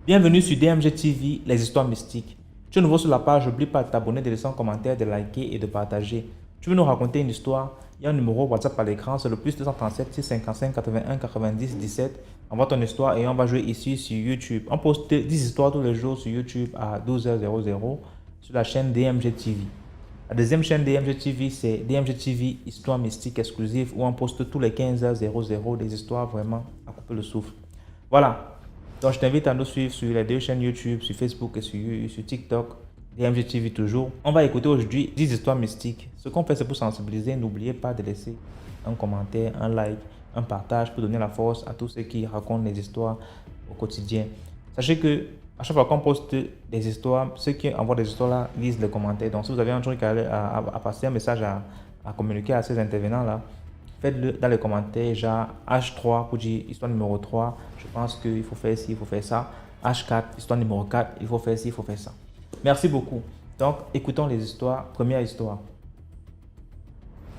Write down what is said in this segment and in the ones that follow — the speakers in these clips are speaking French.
Bienvenue sur DMG TV, les histoires mystiques. Tu es nouveau sur la page, n'oublie pas de t'abonner, de laisser un commentaire, de liker et de partager. Tu veux nous raconter une histoire? Il y a un numéro WhatsApp à l'écran, c'est le plus 237 655 81 90 17. Envoie ton histoire et on va jouer ici sur YouTube. On poste 10 histoires tous les jours sur YouTube à 12h00 sur la chaîne DMG TV. La deuxième chaîne DMG TV, c'est DMG TV Histoire Mystique Exclusive où on poste tous les 15h00 des histoires vraiment à couper le souffle. Voilà. Donc je t'invite à nous suivre sur les deux chaînes YouTube, sur Facebook et sur TikTok, DMG TV toujours. On va écouter aujourd'hui 10 histoires mystiques. Ce qu'on fait, c'est pour sensibiliser. N'oubliez pas de laisser un commentaire, un like, un partage pour donner la force à tous ceux qui racontent les histoires au quotidien. Sachez que à chaque fois qu'on poste des histoires, ceux qui envoient des histoires là lisent les commentaires. Donc si vous avez un truc à passer, un message à communiquer à ces intervenants là, faites-le dans les commentaires, genre H3 pour dire histoire numéro 3, je pense qu'il faut faire ci, il faut faire ça. H4, histoire numéro 4, il faut faire ci, il faut faire ça. Merci beaucoup. Donc, écoutons les histoires. Première histoire.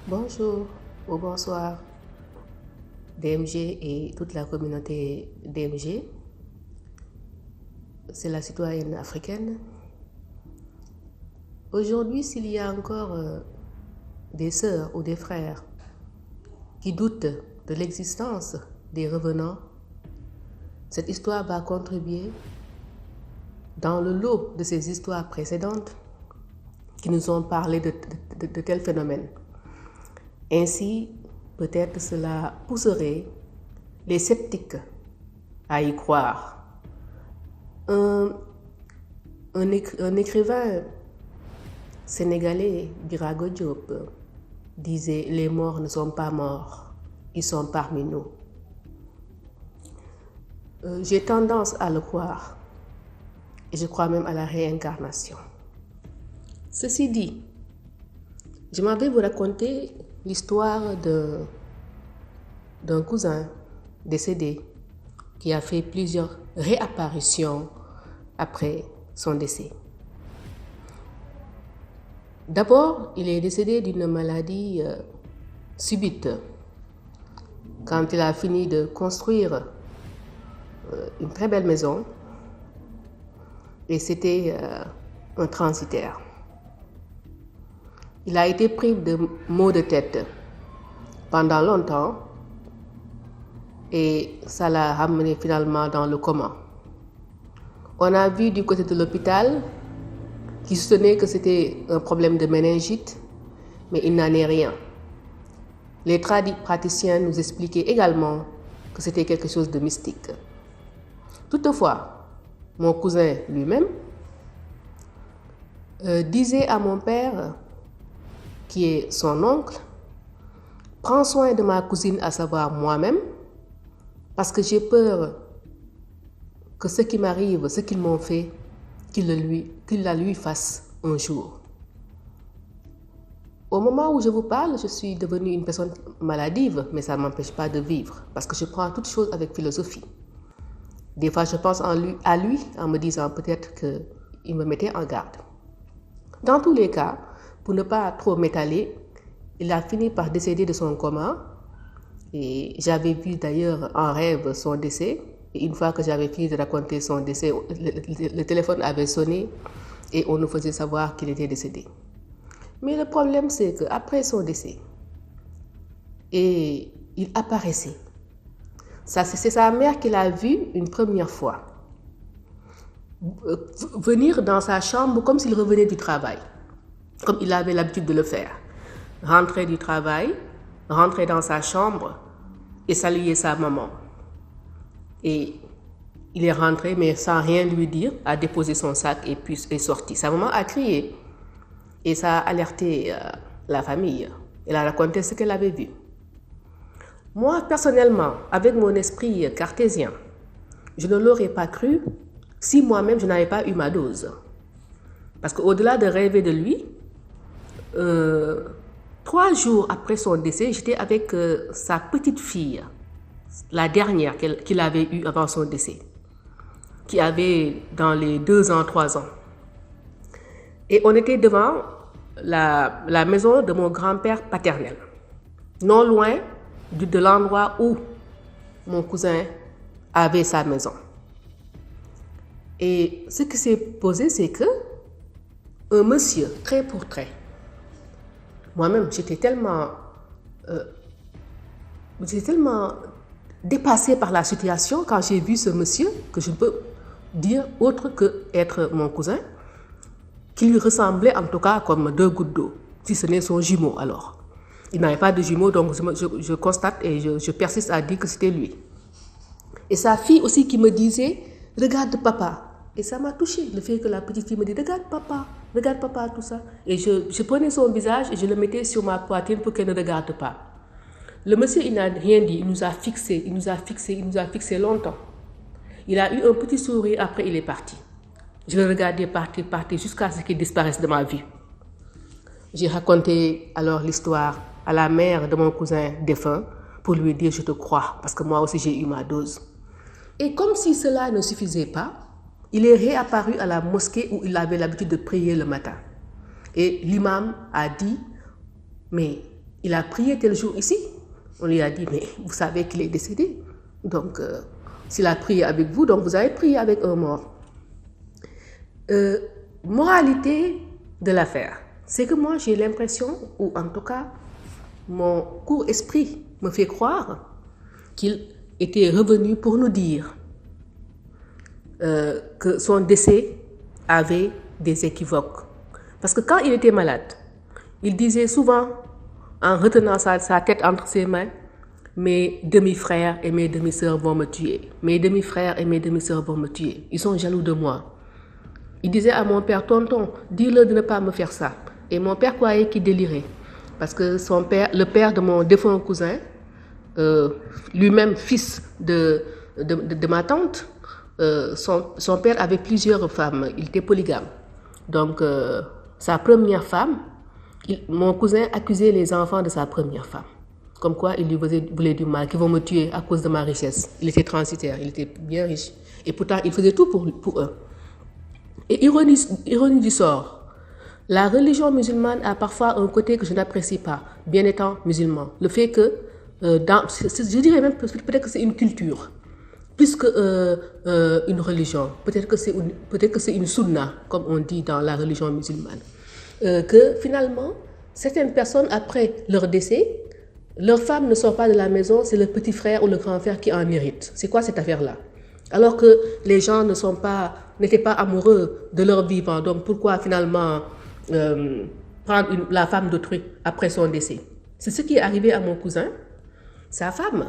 Bonjour ou bonsoir, DMG et toute la communauté DMG. C'est la citoyenne africaine. Aujourd'hui, s'il y a encore des sœurs ou des frères qui doutent de l'existence des revenants, cette histoire va contribuer dans le lot de ces histoires précédentes qui nous ont parlé de tels phénomènes. Ainsi, peut-être cela pousserait les sceptiques à y croire. Un écrivain sénégalais, Birago Diop, disait « Les morts ne sont pas morts, ils sont parmi nous ». J'ai tendance à le croire et je crois même à la réincarnation. Ceci dit, je m'en vais vous raconter l'histoire d'un cousin décédé qui a fait plusieurs réapparitions après son décès. D'abord, il est décédé d'une maladie subite. Quand il a fini de construire une très belle maison, et c'était un transitaire. Il a été pris de maux de tête pendant longtemps et ça l'a ramené finalement dans le coma. On a vu du côté de l'hôpital qui soutenait que c'était un problème de méningite, mais il n'en est rien. Les praticiens nous expliquaient également que c'était quelque chose de mystique. Toutefois, mon cousin lui-même disait à mon père, qui est son oncle, « Prends soin de ma cousine, à savoir moi-même, parce que j'ai peur que ce qui m'arrive, ce qu'ils m'ont fait, qu'il la lui fasse un jour. » Au moment où je vous parle, je suis devenue une personne maladive, mais ça ne m'empêche pas de vivre, parce que je prends toutes choses avec philosophie. Des fois, je pense à lui en me disant peut-être qu'il me mettait en garde. Dans tous les cas, pour ne pas trop m'étaler, il a fini par décéder de son coma. Et j'avais vu d'ailleurs en rêve son décès. Et une fois que j'avais fini de raconter son décès, le téléphone avait sonné et on nous faisait savoir qu'il était décédé. Mais le problème, c'est qu'après son décès, et il apparaissait. C'est sa mère qui l'a vu une première fois venir dans sa chambre comme s'il revenait du travail, comme il avait l'habitude de le faire. Rentrer du travail, rentrer dans sa chambre et saluer sa maman. Et il est rentré, mais sans rien lui dire, a déposé son sac et puis est sorti. Sa maman a crié et ça a alerté la famille. Elle a raconté ce qu'elle avait vu. Moi, personnellement, avec mon esprit cartésien, je ne l'aurais pas cru si moi-même je n'avais pas eu ma dose. Parce qu'au-delà de rêver de lui, 3 jours après son décès, j'étais avec sa petite fille, la dernière qu'il avait eue avant son décès, qui avait dans les 2 ans, 3 ans. Et on était devant la maison de mon grand-père paternel. Non loin, de l'endroit où mon cousin avait sa maison. Et ce qui s'est posé, c'est que un monsieur, trait pour trait, moi-même, j'étais tellement dépassée par la situation quand j'ai vu ce monsieur, que je ne peux dire autre que être mon cousin, qui lui ressemblait en tout cas comme 2 gouttes d'eau, si ce n'est son jumeau alors. Il n'avait pas de jumeaux, donc je constate et je persiste à dire que c'était lui. Et sa fille aussi qui me disait « Regarde papa ». Et ça m'a touché, le fait que la petite fille me dit « Regarde papa, tout ça ». Et je prenais son visage et je le mettais sur ma poitrine pour qu'elle ne regarde pas. Le monsieur, il n'a rien dit, il nous a fixé longtemps. Il a eu un petit sourire, après il est parti. Je le regardais partir jusqu'à ce qu'il disparaisse de ma vue. J'ai raconté alors l'histoire à la mère de mon cousin défunt pour lui dire « Je te crois » parce que moi aussi j'ai eu ma dose. Et comme si cela ne suffisait pas, il est réapparu à la mosquée où il avait l'habitude de prier le matin. Et l'imam a dit « Mais il a prié tel jour ici ?» On lui a dit « Mais vous savez qu'il est décédé. Donc, s'il a prié avec vous, donc vous avez prié avec un mort. » Moralité de l'affaire, c'est que moi j'ai l'impression, ou en tout cas mon court esprit me fait croire qu'il était revenu pour nous dire que son décès avait des équivoques. Parce que quand il était malade, il disait souvent, en retenant sa tête entre ses mains, « Mes demi-frères et mes demi-sœurs vont me tuer. Mes demi-frères et mes demi-sœurs vont me tuer. Ils sont jaloux de moi. » Il disait à mon père, « Tonton, dis-le de ne pas me faire ça. » Et mon père croyait qu'il délirait. Parce que le père de mon défunt cousin, lui-même fils de ma tante, son père avait plusieurs femmes. Il était polygame. Donc, sa première femme, mon cousin accusait les enfants de sa première femme. Comme quoi, il lui voulait du mal, qu'ils vont me tuer à cause de ma richesse. Il était transitaire, il était bien riche. Et pourtant, il faisait tout pour eux. Et ironie du sort, la religion musulmane a parfois un côté que je n'apprécie pas, bien étant musulman. Le fait que, je dirais même peut-être que c'est une culture, plus qu'une religion. Peut-être que c'est une sunna, comme on dit dans la religion musulmane. Que finalement, certaines personnes, après leur décès, leur femme ne sort pas de la maison, c'est le petit frère ou le grand frère qui en hérite. C'est quoi cette affaire-là? Alors que les gens n'étaient pas amoureux de leur vivant. Donc pourquoi finalement prendre la femme d'autrui après son décès? C'est ce qui est arrivé à mon cousin. Sa femme,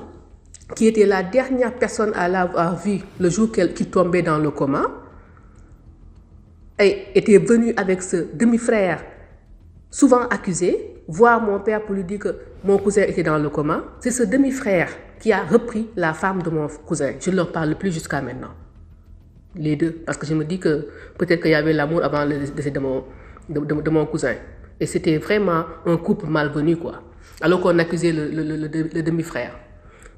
qui était la dernière personne à l'avoir vu le jour qu'il tombait dans le coma, était venue avec ce demi-frère souvent accusé, voir mon père pour lui dire que mon cousin était dans le coma. C'est ce demi-frère qui a repris la femme de mon cousin. Je ne leur parle plus jusqu'à maintenant. Les deux. Parce que je me dis que peut-être qu'il y avait l'amour avant le décès de mon cousin. Et c'était vraiment un couple malvenu, quoi. Alors qu'on accusait le demi-frère.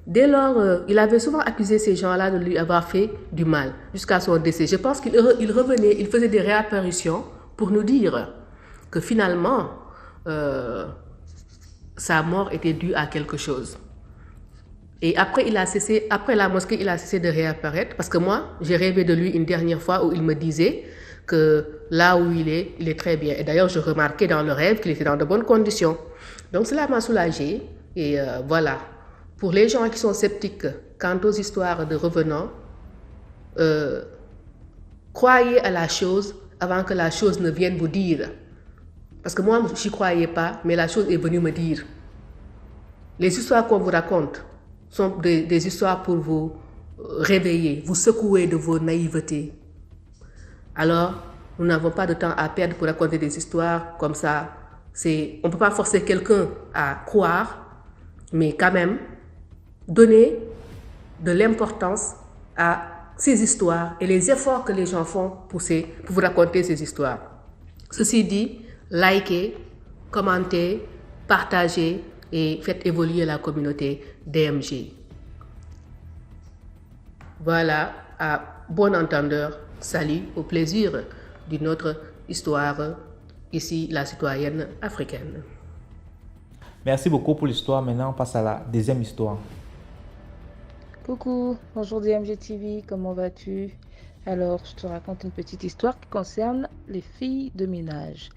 Dès lors, il avait souvent accusé ces gens-là de lui avoir fait du mal jusqu'à son décès. Je pense qu'il revenait, il faisait des réapparitions pour nous dire que finalement, sa mort était due à quelque chose. Et après la mosquée, il a cessé de réapparaître parce que moi, j'ai rêvé de lui une dernière fois où il me disait que là où il est très bien. Et d'ailleurs, je remarquais dans le rêve qu'il était dans de bonnes conditions. Donc cela m'a soulagée et voilà. Pour les gens qui sont sceptiques quant aux histoires de revenants, croyez à la chose avant que la chose ne vienne vous dire. Parce que moi, je n'y croyais pas, mais la chose est venue me dire. Les histoires qu'on vous raconte sont des histoires pour vous réveiller, vous secouer de vos naïvetés. Alors, nous n'avons pas de temps à perdre pour raconter des histoires comme ça. On ne peut pas forcer quelqu'un à croire, mais quand même, donner de l'importance à ces histoires et les efforts que les gens font pour vous raconter ces histoires. Ceci dit, likez, commentez, partagez et faites évoluer la communauté DMG. Voilà, à bon entendeur, salut, au plaisir d'une autre histoire, ici la citoyenne africaine. Merci beaucoup pour l'histoire. Maintenant, on passe à la deuxième histoire. Coucou, bonjour DMG TV, comment vas-tu? Alors, je te raconte une petite histoire qui concerne les filles de ménage.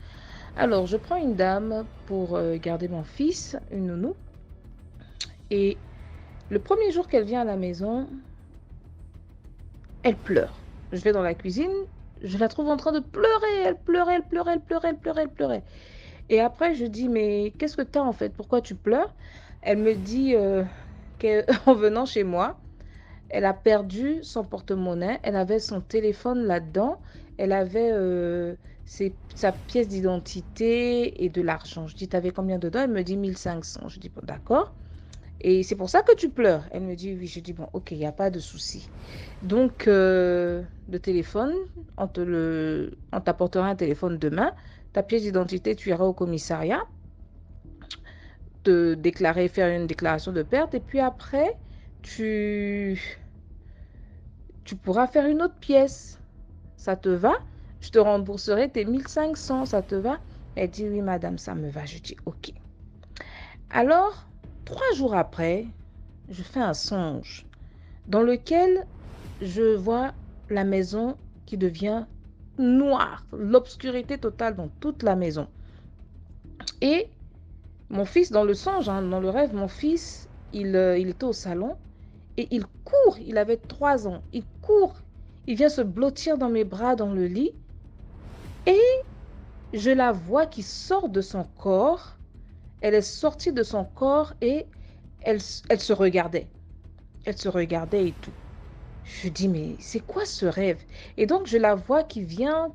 Alors, je prends une dame pour garder mon fils, une nounou, et le premier jour qu'elle vient à la maison, elle pleure. Je vais dans la cuisine, je la trouve en train de pleurer, elle pleurait, elle pleurait, elle pleurait, elle pleurait, elle pleurait. Et après, je dis, mais qu'est-ce que tu as en fait? Pourquoi tu pleures? Elle me dit qu'en venant chez moi, elle a perdu son porte-monnaie, elle avait son téléphone là-dedans, elle avait sa pièce d'identité et de l'argent. Je dis, t'avais combien dedans? Elle me dit 1500. Je dis, bon, d'accord. Et c'est pour ça que tu pleures? Elle me dit, oui. Je dis, bon, ok, il n'y a pas de souci. Donc, le téléphone, on t'apportera un téléphone demain. Ta pièce d'identité, tu iras au commissariat, faire une déclaration de perte. Et puis après, tu pourras faire une autre pièce. Ça te va? Je te rembourserai tes 1500. Ça te va? Elle dit, oui, madame, ça me va. Je dis, ok. Alors, 3 jours après, je fais un songe dans lequel je vois la maison qui devient noire, l'obscurité totale dans toute la maison. Et mon fils, dans le songe, dans le rêve, mon fils, il était au salon et il court, il avait 3 ans, il court, il vient se blottir dans mes bras dans le lit et je la vois qui sort de son corps, elle est sortie de son corps et elle se regardait, et tout. Je dis, mais c'est quoi ce rêve? Et donc, je la vois qui vient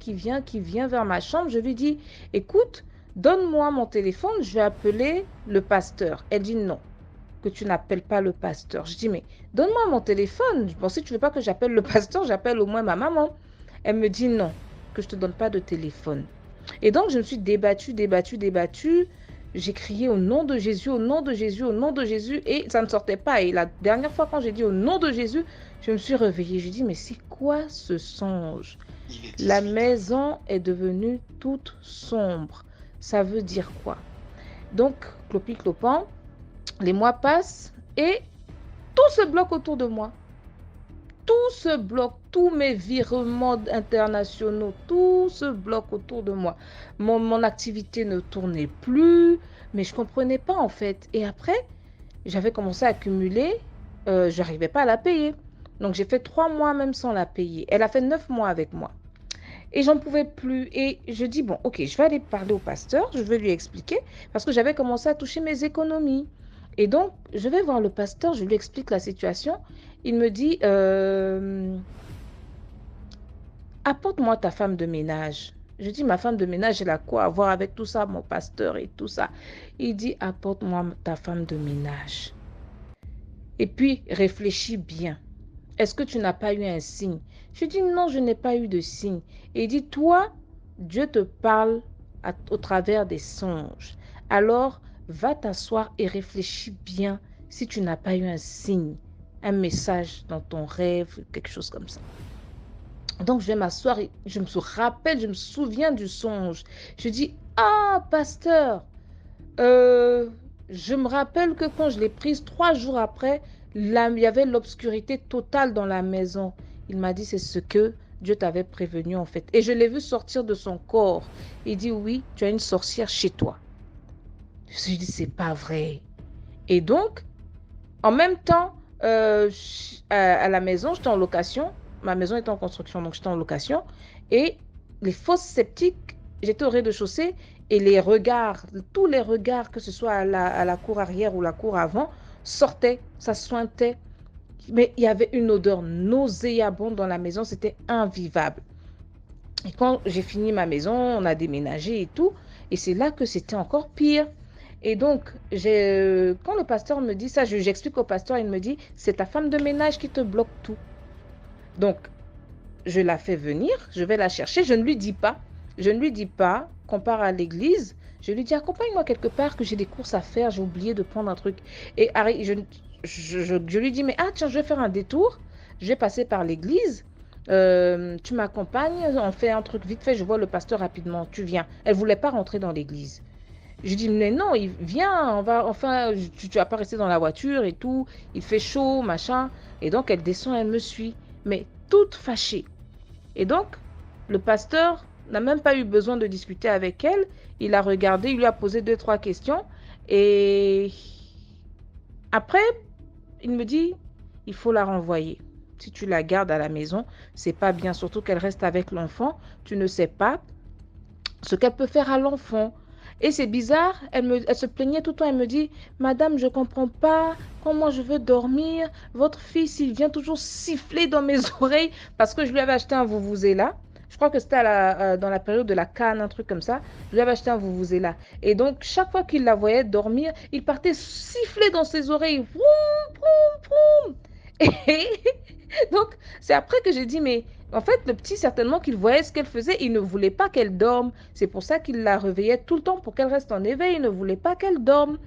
vers ma chambre. Je lui dis, écoute, donne-moi mon téléphone, je vais appeler le pasteur. Elle dit non, que tu n'appelles pas le pasteur. Je dis, mais donne-moi mon téléphone. Bon, si tu ne veux pas que j'appelle le pasteur, j'appelle au moins ma maman. Elle me dit non, que je ne te donne pas de téléphone. Et donc, je me suis débattue. J'ai crié au nom de Jésus, au nom de Jésus, au nom de Jésus, et ça ne sortait pas. Et la dernière fois, quand j'ai dit au nom de Jésus, je me suis réveillée. Je dis, mais c'est quoi ce songe? La maison est devenue toute sombre. Ça veut dire quoi? Donc, clopi-clopant, les mois passent et tout se bloque autour de moi. Tout se bloque, tous mes virements internationaux, tout se bloque autour de moi. Mon activité ne tournait plus, mais je ne comprenais pas en fait. Et après, j'avais commencé à accumuler, je n'arrivais pas à la payer. Donc j'ai fait 3 mois même sans la payer. Elle a fait 9 mois avec moi. Et j'en pouvais plus. Et je dis, bon, ok, je vais aller parler au pasteur, je vais lui expliquer, parce que j'avais commencé à toucher mes économies. Et donc, je vais voir le pasteur, je lui explique la situation. Il me dit, apporte-moi ta femme de ménage. Je dis, ma femme de ménage, elle a quoi à voir avec tout ça, mon pasteur et tout ça? Il dit, apporte-moi ta femme de ménage. Et puis, réfléchis bien. Est-ce que tu n'as pas eu un signe? Je dis, non, je n'ai pas eu de signe. Et il dit, toi, Dieu te parle au travers des songes. Alors, va t'asseoir et réfléchis bien si tu n'as pas eu un signe, un message dans ton rêve, quelque chose comme ça. Donc, je vais m'asseoir et je me souviens du songe. Je dis, ah, pasteur, je me rappelle que quand je l'ai prise, 3 jours après, là, il y avait l'obscurité totale dans la maison. Il m'a dit, c'est ce que Dieu t'avait prévenu en fait. Et je l'ai vu sortir de son corps. Il dit, oui, tu as une sorcière chez toi. Je me suis dit, c'est pas vrai. Et donc, en même temps, à la maison, j'étais en location. Ma maison était en construction, donc j'étais en location. Et les fosses septiques, j'étais au rez-de-chaussée. Et les regards, tous les regards, que ce soit à la cour arrière ou la cour avant, sortaient, ça suintait. Mais il y avait une odeur nauséabonde dans la maison, c'était invivable. Et quand j'ai fini ma maison, on a déménagé et tout. Et c'est là que c'était encore pire. Et donc, quand le pasteur me dit ça, j'explique au pasteur, il me dit, c'est ta femme de ménage qui te bloque tout. Donc, je la fais venir, je vais la chercher, je ne lui dis pas qu'on part à l'église, je lui dis, accompagne-moi quelque part que j'ai des courses à faire, j'ai oublié de prendre un truc. Et je lui dis, mais tiens, je vais faire un détour, je vais passer par l'église, tu m'accompagnes, on fait un truc vite fait, je vois le pasteur rapidement, tu viens. Elle ne voulait pas rentrer dans l'église. Je dis, mais non, viens, enfin, tu vas pas rester dans la voiture et tout. Il fait chaud, machin. Et donc, elle descend, elle me suit. Mais toute fâchée. Et donc, le pasteur n'a même pas eu besoin de discuter avec elle. Il a regardé, il lui a posé 2, 3 questions. Et après, il me dit, il faut la renvoyer. Si tu la gardes à la maison, c'est pas bien, surtout qu'elle reste avec l'enfant. Tu ne sais pas ce qu'elle peut faire à l'enfant. Et c'est bizarre, elle se plaignait tout le temps, elle me dit, Madame, je ne comprends pas comment je veux dormir. Votre fils, il vient toujours siffler dans mes oreilles parce que je lui avais acheté un vuvuzela. Je crois que c'était dans la période de la canne, un truc comme ça. Je lui avais acheté un vuvuzela. Et donc, chaque fois qu'il la voyait dormir, il partait siffler dans ses oreilles. Vroom, vroom, vroom. Et donc, c'est après que j'ai dit, mais en fait, le petit, certainement qu'il voyait ce qu'elle faisait, il ne voulait pas qu'elle dorme. C'est pour ça qu'il la réveillait tout le temps pour qu'elle reste en éveil. Il ne voulait pas qu'elle dorme.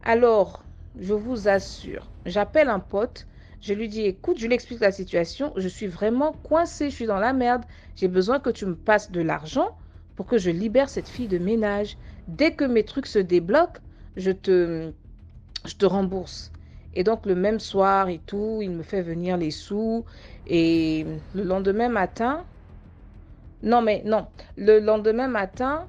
Alors, je vous assure, j'appelle un pote. Je lui dis, écoute, je lui explique la situation. Je suis vraiment coincée, je suis dans la merde. J'ai besoin que tu me passes de l'argent pour que je libère cette fille de ménage. Dès que mes trucs se débloquent, je te rembourse. Et donc, le même soir et tout, il me fait venir les sous. Et le lendemain matin, non, mais non, le lendemain matin,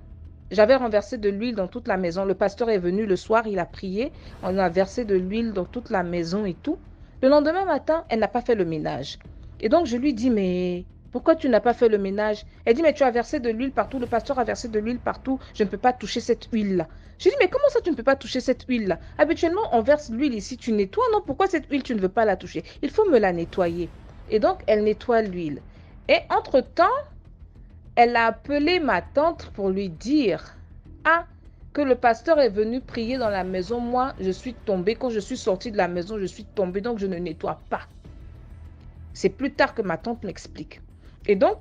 j'avais renversé de l'huile dans toute la maison. Le pasteur est venu le soir, il a prié. On a versé de l'huile dans toute la maison et tout. Le lendemain matin, elle n'a pas fait le ménage. Et donc, je lui dis, mais pourquoi tu n'as pas fait le ménage? Elle dit, mais tu as versé de l'huile partout. Le pasteur a versé de l'huile partout. Je ne peux pas toucher cette huile-là. Je dis, mais comment ça, tu ne peux pas toucher cette huile-là? Habituellement, on verse l'huile ici, tu nettoies. Non, pourquoi cette huile, tu ne veux pas la toucher? Il faut me la nettoyer. Et donc, elle nettoie l'huile. Et entre-temps, elle a appelé ma tante pour lui dire, ah, que le pasteur est venu prier dans la maison. Moi, je suis tombée. Quand je suis sortie de la maison, je suis tombée, donc je ne nettoie pas. C'est plus tard que ma tante m'explique. Et donc,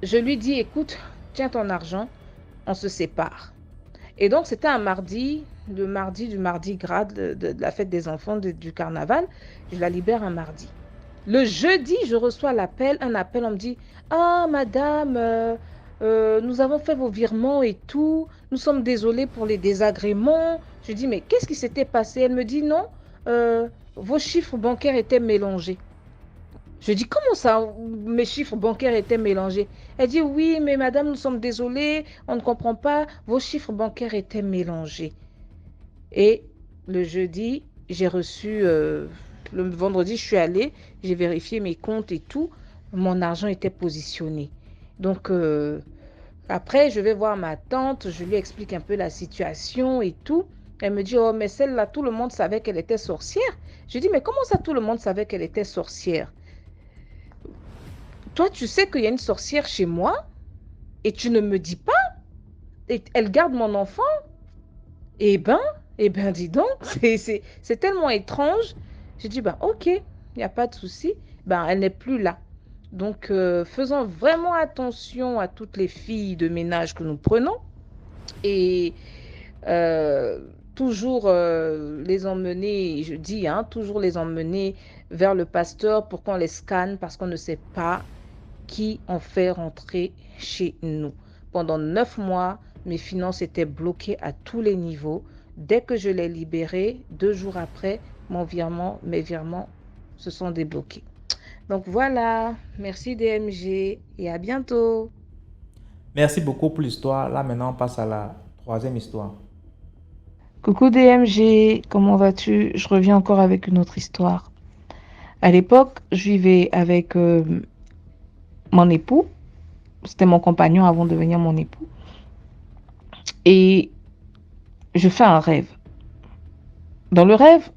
je lui dis, écoute, tiens ton argent, on se sépare. Et donc, c'était un mardi, le mardi du mardi gras de la fête des enfants du carnaval. Je la libère un mardi. Le jeudi, je reçois un appel, on me dit, ah, madame, nous avons fait vos virements et tout. Nous sommes désolés pour les désagréments. Je dis, mais qu'est-ce qui s'était passé? Elle me dit, non, vos chiffres bancaires étaient mélangés. Je dis, comment ça, mes chiffres bancaires étaient mélangés? Elle dit, oui, mais madame, nous sommes désolés, on ne comprend pas, vos chiffres bancaires étaient mélangés. Et le jeudi, j'ai reçu, le vendredi, je suis allée, j'ai vérifié mes comptes et tout, mon argent était positionné. Donc, après, je vais voir ma tante, je lui explique un peu la situation et tout. Elle me dit, oh, mais celle-là, tout le monde savait qu'elle était sorcière. Je dis, mais comment ça, tout le monde savait qu'elle était sorcière? Toi, tu sais qu'il y a une sorcière chez moi et tu ne me dis pas et elle garde mon enfant? Eh ben, dis donc, c'est tellement étrange. J'ai dit, ben, ok, il n'y a pas de souci. Ben, elle n'est plus là. Donc, faisons vraiment attention à toutes les filles de ménage que nous prenons et toujours les emmener, je dis, hein, toujours les emmener vers le pasteur pour qu'on les scanne parce qu'on ne sait pas qui ont fait rentrer chez nous. Pendant 9 mois, mes finances étaient bloquées à tous les niveaux. Dès que je l'ai libéré, 2 jours après, mes virements se sont débloqués. Donc voilà, merci DMG et à bientôt. Merci beaucoup pour l'histoire. Là, maintenant, on passe à la troisième histoire. Coucou DMG, comment vas-tu? Je reviens encore avec une autre histoire. À l'époque, je vivais avec mon époux. C'était mon compagnon avant de devenir mon époux. Et je fais un rêve. Dans le rêve,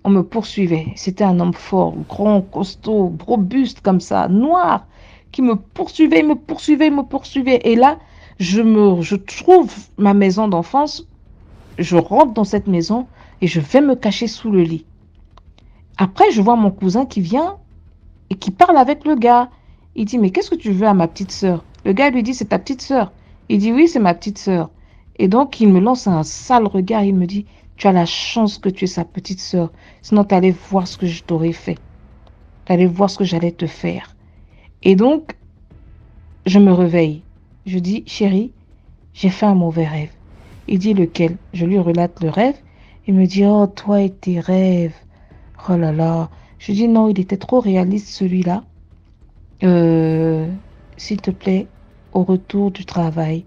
on me poursuivait. C'était un homme fort, grand, costaud, robuste comme ça, noir, qui me poursuivait, il me poursuivait, il me poursuivait. Et là, je trouve ma maison d'enfance, je rentre dans cette maison et je vais me cacher sous le lit. Après, je vois mon cousin qui vient et qui parle avec le gars. Il dit, mais qu'est-ce que tu veux à ma petite sœur? Le gars lui dit, c'est ta petite sœur. Il dit, oui, c'est ma petite sœur. Et donc, il me lance un sale regard. Il me dit, tu as la chance que tu es sa petite sœur. Sinon, tu allais voir ce que je t'aurais fait. Tu allais voir ce que j'allais te faire. Et donc, je me réveille. Je dis, chérie, j'ai fait un mauvais rêve. Il dit lequel? Je lui relate le rêve. Il me dit, oh, toi et tes rêves. Oh là là. Je dis non, il était trop réaliste celui-là. Euh, S'il te plaît, au retour du travail,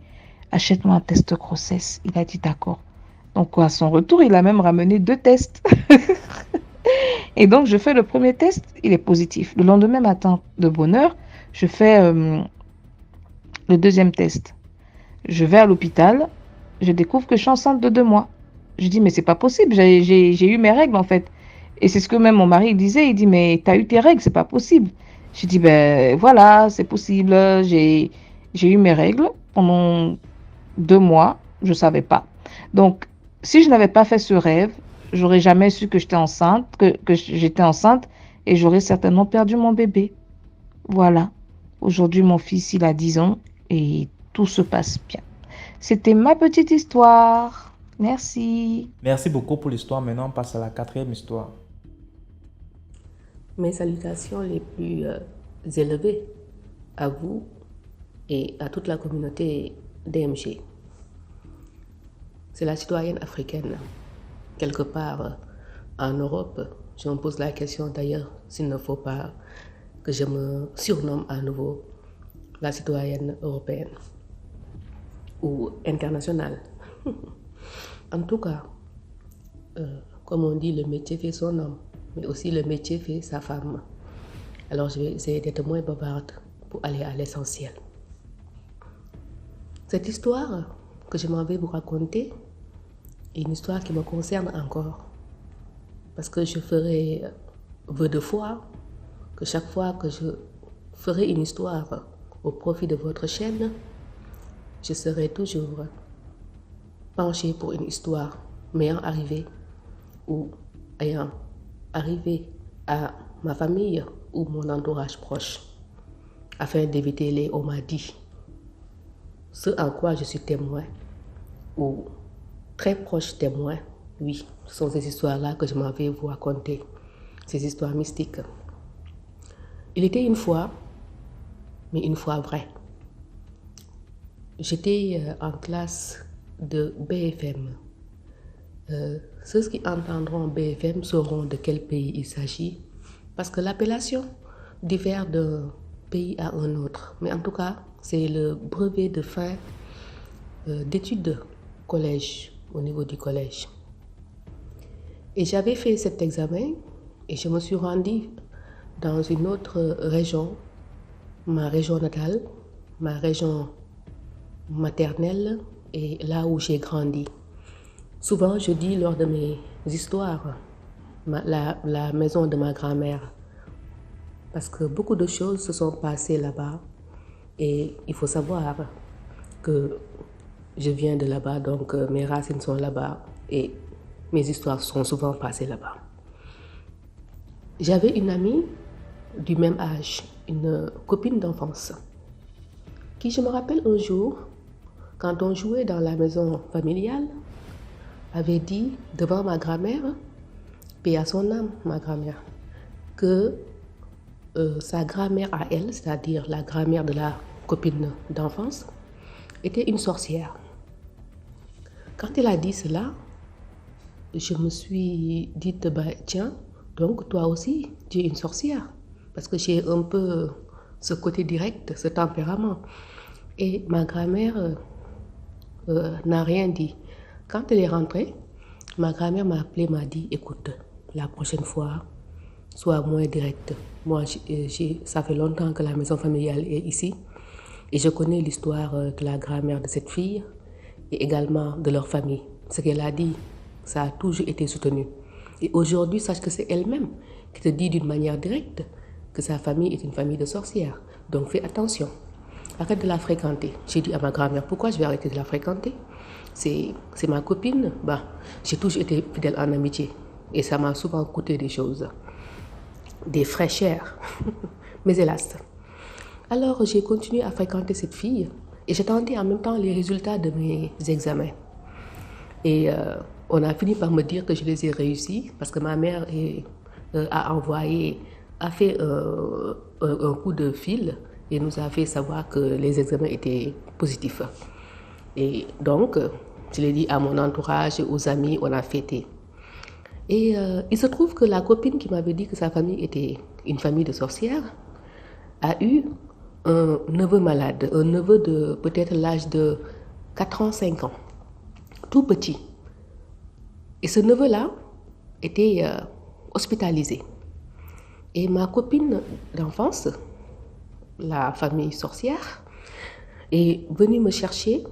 achète-moi un test de grossesse. Il a dit d'accord. Donc à son retour, il a même ramené 2 tests. Et donc je fais le premier test, il est positif. Le lendemain matin, de bonne heure, je fais le deuxième test. Je vais à l'hôpital, je découvre que je suis enceinte de 2 mois. Je dis mais c'est pas possible, j'ai eu mes règles en fait. Et c'est ce que même mon mari disait, il dit mais t'as eu tes règles, c'est pas possible. Je dis ben voilà, c'est possible, j'ai eu mes règles pendant 2 mois, je savais pas. Donc si je n'avais pas fait ce rêve, j'aurais jamais su que j'étais enceinte, que j'étais enceinte et j'aurais certainement perdu mon bébé. Voilà. Aujourd'hui, mon fils, il a 10 ans et tout se passe bien. C'était ma petite histoire. Merci. Merci beaucoup pour l'histoire. Maintenant, on passe à la 4e histoire. Mes salutations les plus élevées à vous et à toute la communauté DMG. C'est la citoyenne africaine, quelque part en Europe. Je me pose la question d'ailleurs s'il ne faut pas que je me surnomme à nouveau la citoyenne européenne ou internationale. En tout cas, comme on dit, le métier fait son homme, mais aussi le métier fait sa femme. Alors je vais essayer d'être moins bavarde pour aller à l'essentiel. Cette histoire que je m'en vais vous raconter est une histoire qui me concerne encore. Parce que je ferai vœu de foi que chaque fois que je ferai une histoire au profit de votre chaîne, je serai toujours penchée pour une histoire m'ayant arrivé ou ayant arrivé à ma famille ou mon entourage proche, afin d'éviter les on m'a dit, ce en quoi je suis témoin ou très proche témoin. Oui, ce sont ces histoires-là que je m'en vais vous raconter, ces histoires mystiques. Il était une fois, mais une fois vrai. J'étais en classe de BFM. Ceux qui entendront BFM sauront de quel pays il s'agit, parce que l'appellation diffère d'un pays à un autre. Mais en tout cas, c'est le brevet de fin d'études de collège, au niveau du collège. Et j'avais fait cet examen et je me suis rendue dans une autre région, ma région natale, ma région maternelle et là où j'ai grandi. Souvent, je dis lors de mes histoires, la maison de ma grand-mère, parce que beaucoup de choses se sont passées là-bas et il faut savoir que je viens de là-bas, donc mes racines sont là-bas et mes histoires sont souvent passées là-bas. J'avais une amie du même âge, une copine d'enfance, qui, je me rappelle un jour, quand on jouait dans la maison familiale, avait dit devant ma grand-mère, paix à son âme, ma grand-mère, que sa grand-mère à elle, c'est-à-dire la grand-mère de la copine d'enfance, était une sorcière. Quand elle a dit cela, je me suis dit, bah, tiens, donc toi aussi, tu es une sorcière. Parce que j'ai un peu ce côté direct, ce tempérament. Et ma grand-mère n'a rien dit. Quand elle est rentrée, ma grand-mère m'a appelé, m'a dit, écoute, la prochaine fois, sois moins directe. Moi, ça fait longtemps que la maison familiale est ici. Et je connais l'histoire de la grand-mère de cette fille et également de leur famille. Ce qu'elle a dit, ça a toujours été soutenu. Et aujourd'hui, sache que c'est elle-même qui te dit d'une manière directe que sa famille est une famille de sorcières. Donc fais attention. Arrête de la fréquenter. J'ai dit à ma grand-mère, pourquoi je vais arrêter de la fréquenter? C'est ma copine. Bah, j'ai toujours été fidèle en amitié. Et ça m'a souvent coûté des choses. Des frais chers. Mais hélas. Alors j'ai continué à fréquenter cette fille. Et j'attendais en même temps les résultats de mes examens. Et on a fini par me dire que je les ai réussis parce que ma mère a fait un coup de fil et nous a fait savoir que les examens étaient positifs. Et donc, Je l'ai dit à mon entourage, aux amis, on a fêté. Et il se trouve que la copine qui m'avait dit que sa famille était une famille de sorcières a eu un neveu malade, un neveu de peut-être l'âge de 4 ans, 5 ans, tout petit. Et ce neveu-là était hospitalisé. Et ma copine d'enfance, la famille sorcière, est venue me chercher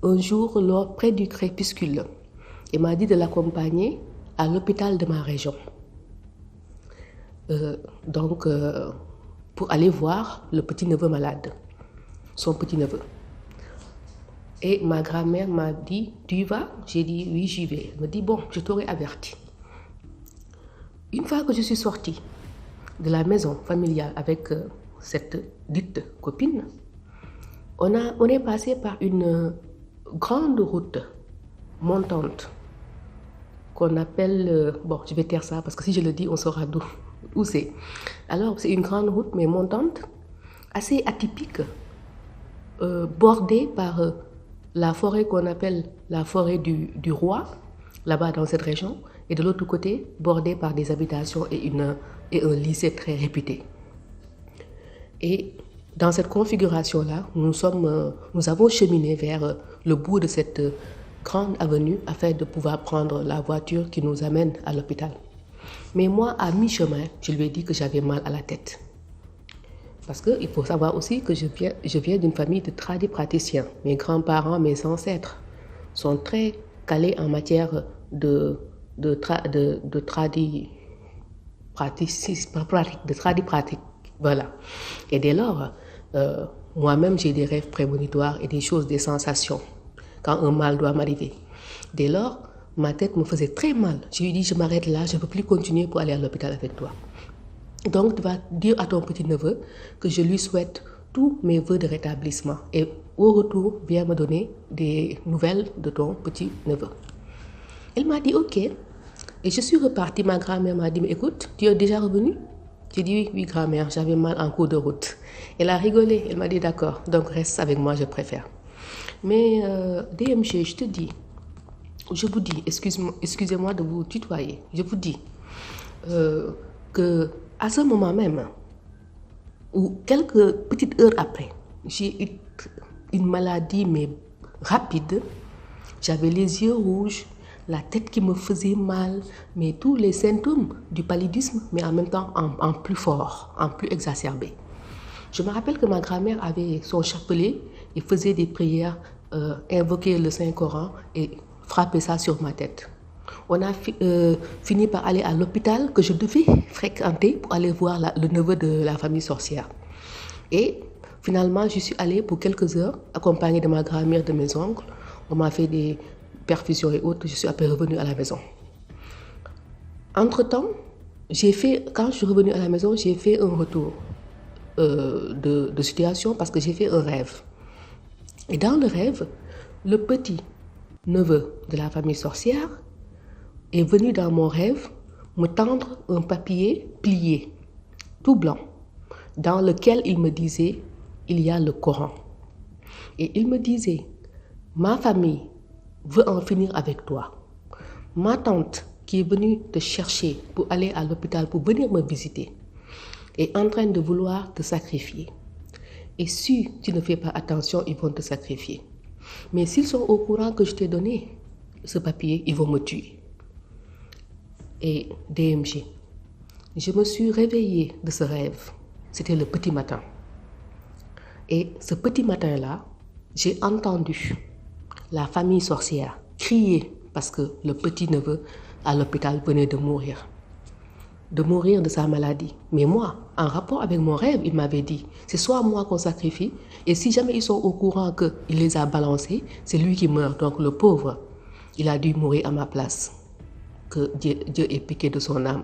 un jour près du crépuscule et m'a dit de l'accompagner à l'hôpital de ma région. Pour aller voir le petit-neveu malade, son petit-neveu. Et ma grand-mère m'a dit, tu y vas? J'ai dit, oui, j'y vais. Elle me dit, bon, je t'aurais averti. Une fois que je suis sortie de la maison familiale avec cette dite copine, on est passé par une grande route montante qu'on appelle, je vais taire ça parce que si je le dis, on saura où c'est. Alors, c'est une grande route mais montante, assez atypique, bordée par la forêt qu'on appelle la forêt du roi, là-bas dans cette région, et de l'autre côté, bordée par des habitations et un lycée très réputé. Et dans cette configuration-là, nous avons cheminé vers le bout de cette grande avenue afin de pouvoir prendre la voiture qui nous amène à l'hôpital. Mais moi, à mi-chemin, je lui ai dit que j'avais mal à la tête. Parce qu'il faut savoir aussi que je viens d'une famille de tradipraticiens. Mes grands-parents, mes ancêtres sont très calés en matière de tradipratique. Voilà. Et dès lors, moi-même, j'ai des rêves prémonitoires et des choses, des sensations quand un mal doit m'arriver. Dès lors, ma tête me faisait très mal. Je lui ai dit, je m'arrête là, je ne peux plus continuer pour aller à l'hôpital avec toi. Donc, tu vas dire à ton petit-neveu que je lui souhaite tous mes vœux de rétablissement. Et au retour, viens me donner des nouvelles de ton petit-neveu. Elle m'a dit, ok. Et je suis repartie. Ma grand-mère m'a dit, mais écoute, tu es déjà revenue? J'ai dit, oui, grand-mère, j'avais mal en cours de route. Elle a rigolé. Elle m'a dit, d'accord, donc reste avec moi, je préfère. Mais DMG, je vous dis, excusez-moi de vous tutoyer, je vous dis que à ce moment même, ou quelques petites heures après, j'ai eu une maladie mais rapide. J'avais les yeux rouges, la tête qui me faisait mal, mais tous les symptômes du paludisme, mais en même temps en plus fort, en plus exacerbé. Je me rappelle que ma grand-mère avait son chapelet et faisait des prières, invoquait le Saint-Coran et frappait ça sur ma tête. On a fini par aller à l'hôpital que je devais fréquenter pour aller voir le neveu de la famille sorcière. Et finalement, je suis allée pour quelques heures, accompagnée de ma grand-mère, de mes oncles. On m'a fait des perfusions et autres. Je suis après revenue à la maison. Entre-temps, quand je suis revenue à la maison, j'ai fait un retour de situation parce que j'ai fait un rêve. Et dans le rêve, le petit neveu de la famille sorcière est venu dans mon rêve me tendre un papier plié, tout blanc, dans lequel il me disait, il y a le Coran. Et il me disait, ma famille veut en finir avec toi. Ma tante qui est venue te chercher pour aller à l'hôpital, pour venir me visiter, est en train de vouloir te sacrifier. Et si tu ne fais pas attention, ils vont te sacrifier. Mais s'ils sont au courant que je t'ai donné ce papier, ils vont me tuer. Et DMG, je me suis réveillée de ce rêve. C'était le petit matin. Et ce petit matin-là, j'ai entendu la famille sorcière crier parce que le petit-neveu à l'hôpital venait de mourir de sa maladie. Mais moi, en rapport avec mon rêve, il m'avait dit, c'est soit moi qu'on sacrifie, et si jamais ils sont au courant qu'il les a balancés, c'est lui qui meurt. Donc le pauvre, il a dû mourir à ma place. Que Dieu ait piqué de son âme.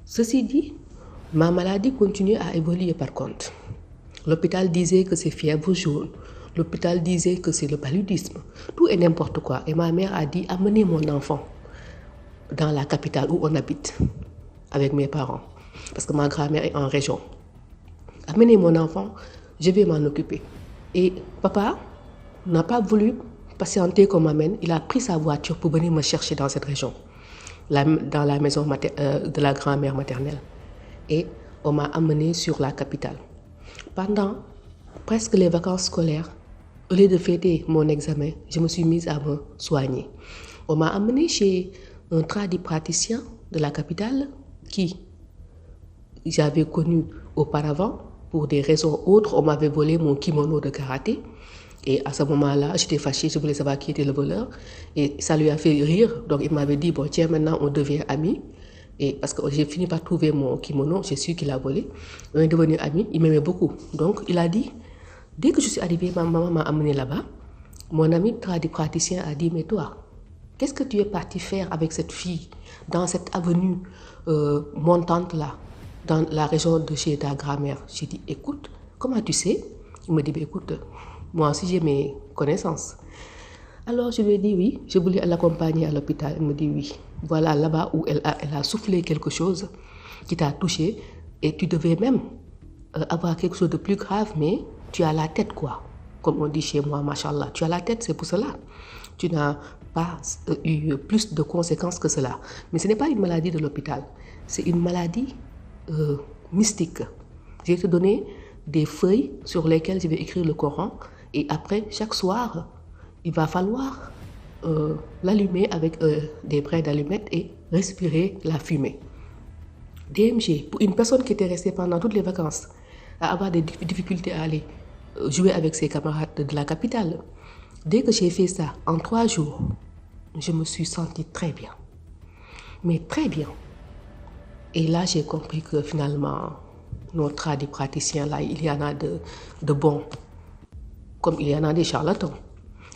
Ceci dit, ma maladie continue à évoluer par contre. L'hôpital disait que c'est fièvre jaune. L'hôpital disait que c'est le paludisme. Tout et n'importe quoi. Et ma mère a dit, amenez mon enfant dans la capitale où on habite, avec mes parents. Parce que ma grand-mère est en région. Amenez mon enfant, je vais m'en occuper. Et papa n'a pas voulu patienté qu'on m'amène, il a pris sa voiture pour venir me chercher dans cette région, dans la maison de la grand-mère maternelle. Et on m'a amené sur la capitale. Pendant presque les vacances scolaires, au lieu de fêter mon examen, je me suis mise à me soigner. On m'a amené chez un tradipraticien de la capitale qui j'avais connu auparavant. Pour des raisons autres, on m'avait volé mon kimono de karaté. Et à ce moment-là, j'étais fâchée, je voulais savoir qui était le voleur. Et ça lui a fait rire. Donc il m'avait dit, bon tiens, maintenant on devient amis. Et parce que j'ai fini par trouver mon kimono, j'ai su qu'il a volé. On est devenus amis, il m'aimait beaucoup. Donc il a dit, dès que je suis arrivée, ma maman m'a amené là-bas. Mon ami tradipraticien a dit, mais toi, qu'est-ce que tu es parti faire avec cette fille dans cette avenue montante-là, dans la région de chez ta grand-mère? J'ai dit, écoute, comment tu sais? Il me dit, écoute, moi aussi j'ai mes connaissances. Alors je lui ai dit oui, je voulais l'accompagner à l'hôpital. Elle me dit oui, voilà là-bas où elle a soufflé quelque chose qui t'a touché et tu devais même avoir quelque chose de plus grave, mais tu as la tête quoi. Comme on dit chez moi, machallah, tu as la tête, c'est pour cela. Tu n'as pas eu plus de conséquences que cela. Mais ce n'est pas une maladie de l'hôpital, c'est une maladie mystique. Je vais te donner des feuilles sur lesquelles je vais écrire le Coran et après, chaque soir, il va falloir l'allumer avec des brins d'allumettes et respirer la fumée. DMG, pour une personne qui était restée pendant toutes les vacances, à avoir des difficultés à aller jouer avec ses camarades de la capitale, dès que j'ai fait ça, en 3 jours, je me suis sentie très bien. Mais très bien. Et là, j'ai compris que finalement, nos tradipraticiens, là, il y en a de bons, comme il y en a des charlatans.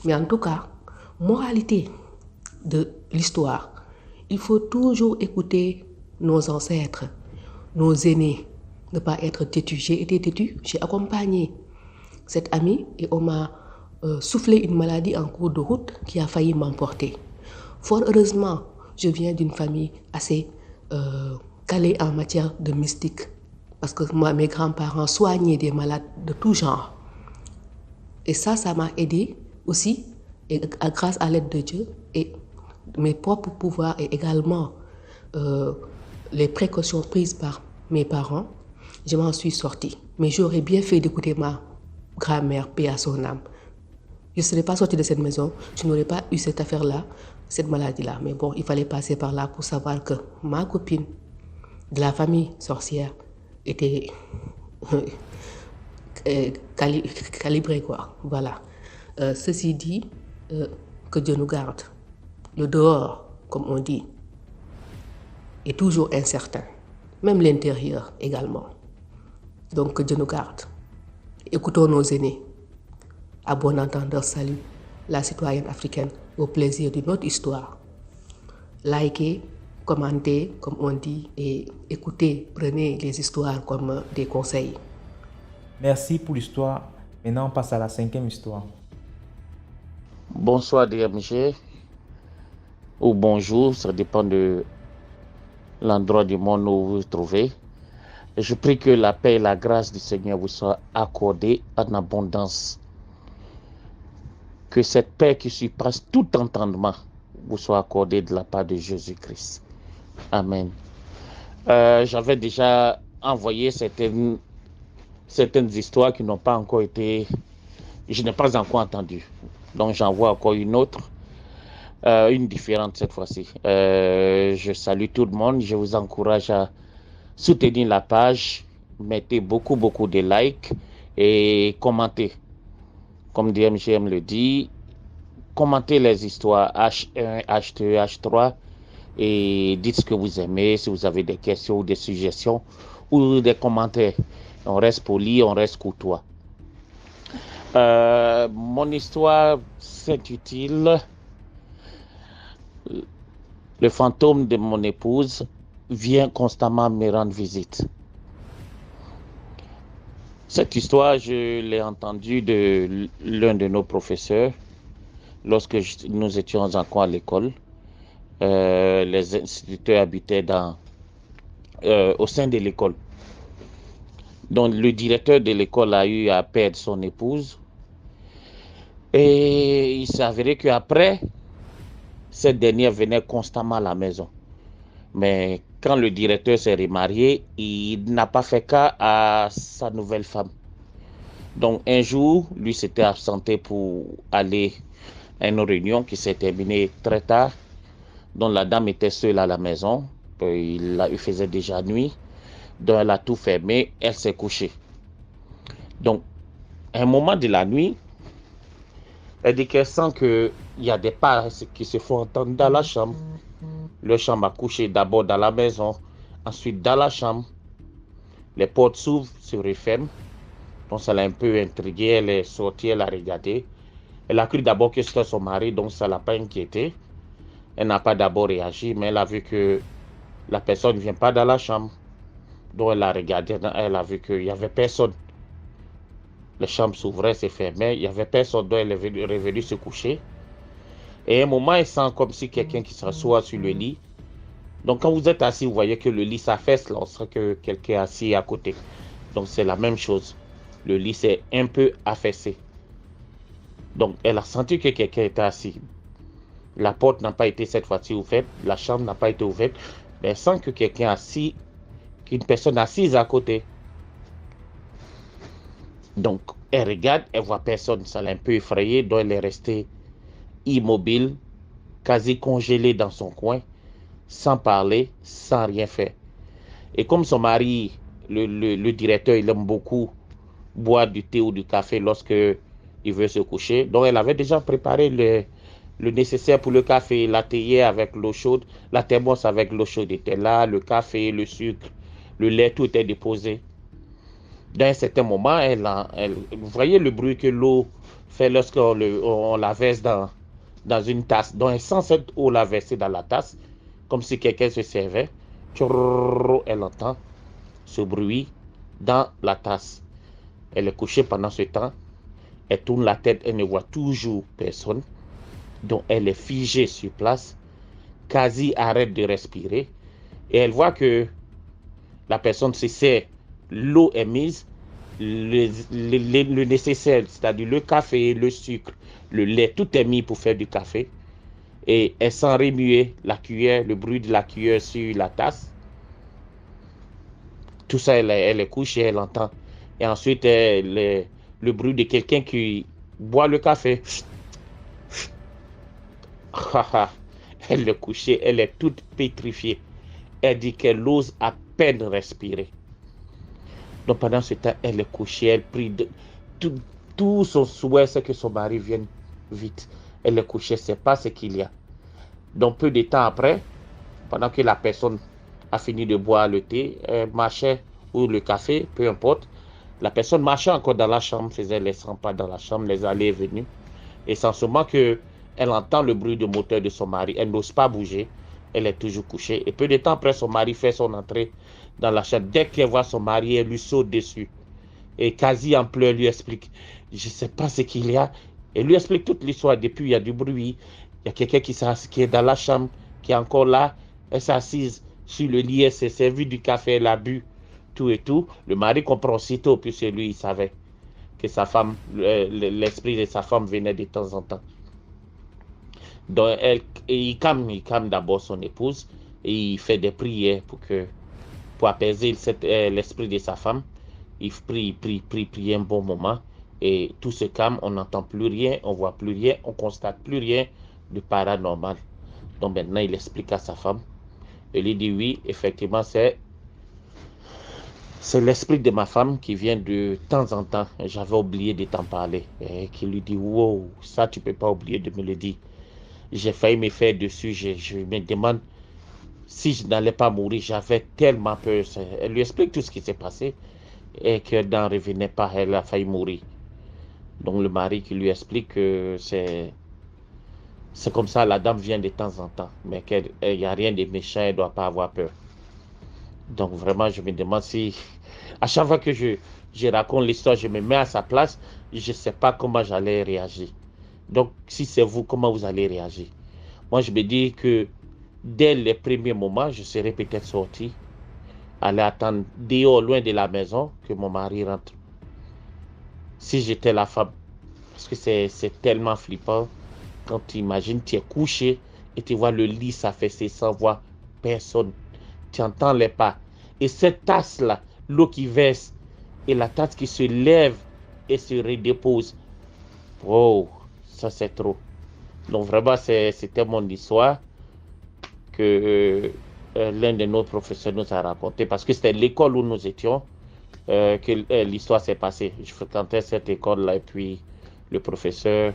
Mais en tout cas, moralité de l'histoire, il faut toujours écouter nos ancêtres, nos aînés, ne pas être têtu. J'ai été têtu, j'ai accompagné cette amie et on m'a soufflé une maladie en cours de route qui a failli m'emporter. Fort heureusement, je viens d'une famille assez calée en matière de mystique parce que moi, mes grands-parents soignaient des malades de tout genre. Et ça m'a aidé aussi, et grâce à l'aide de Dieu et mes propres pouvoirs et également les précautions prises par mes parents, je m'en suis sortie. Mais j'aurais bien fait d'écouter ma grand-mère, paix à son âme. Je ne serais pas sortie de cette maison, je n'aurais pas eu cette affaire-là, cette maladie-là. Mais bon, il fallait passer par là pour savoir que ma copine de la famille sorcière était calibrée, quoi. Voilà. Ceci dit, que Dieu nous garde. Le dehors, comme on dit, est toujours incertain. Même l'intérieur également. Donc que Dieu nous garde. Écoutons nos aînés. À bon entendeur, salut la citoyenne africaine au plaisir d'une autre histoire. Likez, commentez, comme on dit, et écoutez, prenez les histoires comme des conseils. Merci pour l'histoire. Maintenant, on passe à la 5e histoire. Bonsoir DMG, ou bonjour, ça dépend de l'endroit du monde où vous vous trouvez. Je prie que la paix et la grâce du Seigneur vous soient accordées en abondance. Que cette paix qui surpasse tout entendement vous soit accordée de la part de Jésus-Christ. Amen. J'avais déjà envoyé certaines histoires qui n'ont pas encore été... Je n'ai pas encore entendu. Donc j'envoie encore une autre, une différente cette fois-ci. Je salue tout le monde. Je vous encourage à soutenir la page. Mettez beaucoup de likes et commentez. Comme DMGM le dit, commentez les histoires H1, H2, H3 et dites ce que vous aimez, si vous avez des questions ou des suggestions ou des commentaires. On reste poli, on reste courtois. Mon histoire s'intitule Le fantôme de mon épouse vient constamment me rendre visite. Cette histoire, je l'ai entendue de l'un de nos professeurs lorsque nous étions encore à l'école. Les instituteurs habitaient au sein de l'école. Donc le directeur de l'école a eu à perdre son épouse Et il s'est avéré qu'après, cette dernière venait constamment à la maison. Mais quand le directeur s'est remarié, il n'a pas fait cas à sa nouvelle femme. Donc un jour, lui s'était absenté pour aller à une réunion qui s'est terminée très tard. Donc la dame était seule à la maison. Il faisait déjà nuit. Donc elle a tout fermé. Elle s'est couchée. Donc à un moment de la nuit, elle dit qu'elle sent qu'il y a des pas qui se font entendre dans la chambre. Le chambre a couché d'abord dans la maison, ensuite dans la chambre. Les portes s'ouvrent, se referment. Donc ça l'a un peu intriguée. Elle est sortie, elle a regardé. Elle a cru d'abord que c'était son mari, donc ça ne l'a pas inquiétée. Elle n'a pas d'abord réagi, mais elle a vu que la personne ne vient pas dans la chambre. Donc elle a regardé, elle a vu qu'il n'y avait personne. Les chambres s'ouvraient, se fermaient, il n'y avait personne, donc elle est revenue se coucher. Et à un moment, elle sent comme si quelqu'un qui s'assoit sur le lit. Donc quand vous êtes assis, vous voyez que le lit s'affaisse lorsque quelqu'un est assis à côté. Donc c'est la même chose. Le lit s'est un peu affaissé. Donc elle a senti que quelqu'un était assis. La porte n'a pas été cette fois-ci ouverte, la chambre n'a pas été ouverte, mais elle sent que quelqu'un assis, qu'une personne assise à côté. Donc elle regarde, elle voit personne, ça l'a un peu effrayée, donc elle est restée immobile, quasi congelée dans son coin, sans parler, sans rien faire. Et comme son mari, le directeur, il aime beaucoup boire du thé ou du café lorsque il veut se coucher, donc elle avait déjà préparé le nécessaire pour le café, la théière avec l'eau chaude, la thermos avec l'eau chaude était là, le café, le sucre, le lait, tout était déposé. Dans un certain moment, vous voyez le bruit que l'eau fait lorsqu'on la verse dans une tasse. Donc elle sent cette eau la verser dans la tasse, comme si quelqu'un se servait. Elle entend ce bruit dans la tasse. Elle est couchée pendant ce temps. Elle tourne la tête, elle ne voit toujours personne. Donc elle est figée sur place, quasi arrête de respirer. Et elle voit que la personne se sert, l'eau est mise, le nécessaire, c'est-à-dire le café, le sucre, le lait, tout est mis pour faire du café. Et elle sent remuer la cuillère, le bruit de la cuillère sur la tasse. Tout ça, elle est couchée, elle entend. Et ensuite, le bruit de quelqu'un qui boit le café. Elle est couchée, elle est toute pétrifiée. Elle dit qu'elle ose à peine respirer. Donc pendant ce temps, elle est couchée, elle prie. Tout son souhait, c'est que son mari vienne vite. Elle est couchée, elle ne sait pas ce qu'il y a. Donc peu de temps après, pendant que la personne a fini de boire le thé, elle marchait, ou le café, peu importe, la personne marchait encore dans la chambre, faisait les 100 pas dans la chambre, les allées et venues. Et sans seulement que elle entend le bruit de moteur de son mari. Elle n'ose pas bouger. Elle est toujours couchée. Et peu de temps après, son mari fait son entrée dans la chambre. Dès qu'elle voit son mari, elle lui saute dessus. Et quasi en pleurs, lui explique, je ne sais pas ce qu'il y a. Elle lui explique toute l'histoire. Depuis, il y a du bruit. Il y a quelqu'un qui est dans la chambre, qui est encore là. Elle s'assise sur le lit. Elle s'est servi du café. Elle a bu tout et tout. Le mari comprend aussitôt, puisque lui, il savait que sa femme, l'esprit de sa femme venait de temps en temps. Donc, il calme d'abord son épouse et il fait des prières pour apaiser l'esprit de sa femme. Il prie un bon moment et tout se calme, on n'entend plus rien, on voit plus rien, on constate plus rien de paranormal. Donc maintenant, il explique à sa femme. Elle lui dit oui, effectivement, c'est l'esprit de ma femme qui vient de temps en temps. J'avais oublié de t'en parler. Et qui lui dit, wow, ça tu peux pas oublier de me le dire. J'ai failli me faire dessus. Je me demande si je n'allais pas mourir. J'avais tellement peur. Elle lui explique tout ce qui s'est passé et qu'elle n'en revenait pas. Elle a failli mourir. Donc le mari qui lui explique que c'est comme ça, la dame vient de temps en temps. Mais qu'il n'y a rien de méchant, elle ne doit pas avoir peur. Donc vraiment, je me demande si, à chaque fois que je raconte l'histoire, je me mets à sa place, je ne sais pas comment j'allais réagir. Donc, si c'est vous, comment vous allez réagir? Moi, je me dis que dès les premiers moments, je serais peut-être sorti, aller attendre dehors, loin de la maison, que mon mari rentre. Si j'étais la femme. Parce que c'est tellement flippant quand tu imagines, tu es couché et tu vois le lit s'affaisser sans voir personne. Tu entends les pas. Et cette tasse-là, l'eau qui verse et la tasse qui se lève et se redépose. Oh, ça c'est trop. Donc vraiment, c'était mon histoire que l'un de nos professeurs nous a raconté. Parce que c'était l'école où nous étions que l'histoire s'est passée. Je fréquentais cette école-là et puis le professeur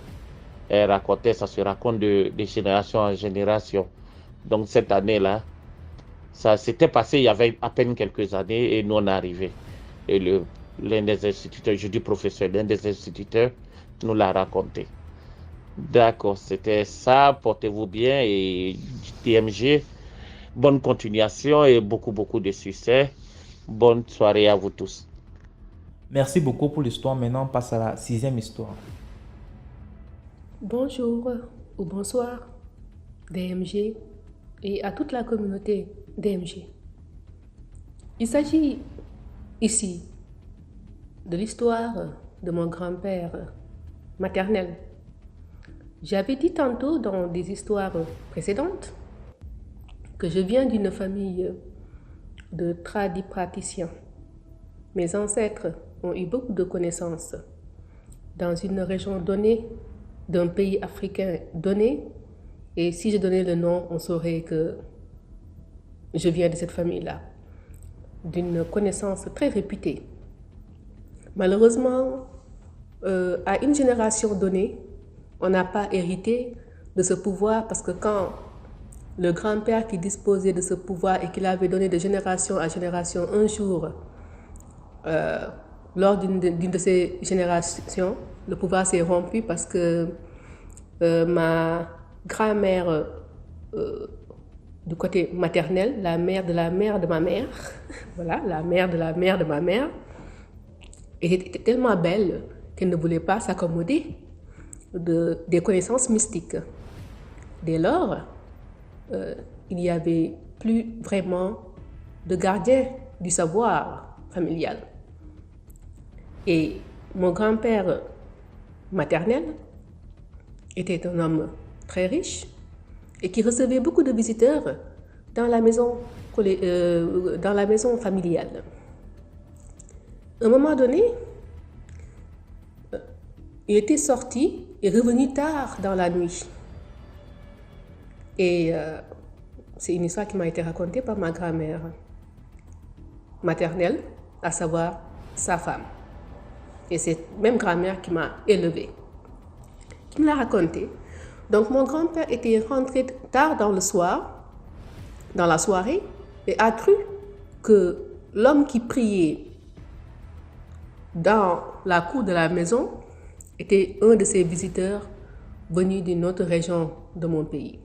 racontait, ça se raconte de génération en génération. Donc cette année-là, ça s'était passé il y avait à peine quelques années et nous on est arrivés. Et l'un des instituteurs, je dis professeur, l'un des instituteurs nous l'a raconté. D'accord, c'était ça, portez-vous bien et TMG, bonne continuation et beaucoup de succès. Bonne soirée à vous tous. Merci beaucoup pour l'histoire. Maintenant, on passe à la 6e histoire. Bonjour ou bonsoir, DMG, et à toute la communauté DMG. Il s'agit ici de l'histoire de mon grand-père maternel. J'avais dit tantôt dans des histoires précédentes que je viens d'une famille de tradipraticiens. Mes ancêtres ont eu beaucoup de connaissances dans une région donnée, d'un pays africain donné, et si je donnais le nom, on saurait que je viens de cette famille-là, d'une connaissance très réputée. Malheureusement, à une génération donnée, on n'a pas hérité de ce pouvoir parce que quand le grand-père qui disposait de ce pouvoir et qui l'avait donné de génération à génération, un jour, lors d'une de ces générations, le pouvoir s'est rompu parce que ma grand-mère du côté maternel, la mère de ma mère, voilà, la mère de ma mère, était tellement belle qu'elle ne voulait pas s'accommoder des connaissances mystiques. Dès lors, il n'y avait plus vraiment de gardien du savoir familial. Et mon grand-père maternel était un homme très riche et qui recevait beaucoup de visiteurs dans la maison familiale. À un moment donné, il était sorti et revenu tard dans la nuit. Et c'est une histoire qui m'a été racontée par ma grand-mère maternelle, à savoir sa femme. Et c'est même grand-mère qui m'a élevée, qui me l'a raconté. Donc mon grand-père était rentré tard dans la soirée, et a cru que l'homme qui priait dans la cour de la maison était un de ses visiteurs venus d'une autre région de mon pays.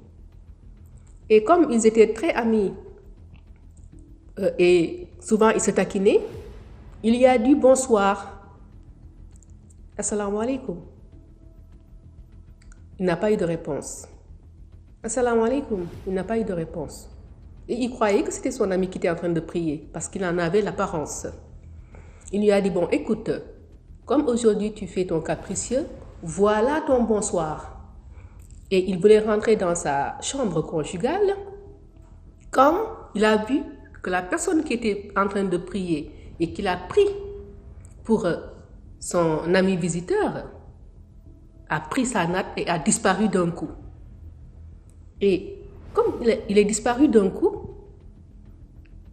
Et comme ils étaient très amis et souvent ils se taquinaient, il y a dit bonsoir. Assalamu alaikum. Il n'a pas eu de réponse. Assalamu alaikum. Il n'a pas eu de réponse. Et il croyait que c'était son ami qui était en train de prier parce qu'il en avait l'apparence. Il lui a dit, bon, écoute, comme aujourd'hui tu fais ton capricieux, voilà ton bonsoir. Et il voulait rentrer dans sa chambre conjugale quand il a vu que la personne qui était en train de prier et qu'il a pris pour son ami visiteur a pris sa natte et a disparu d'un coup. Et comme il est disparu d'un coup,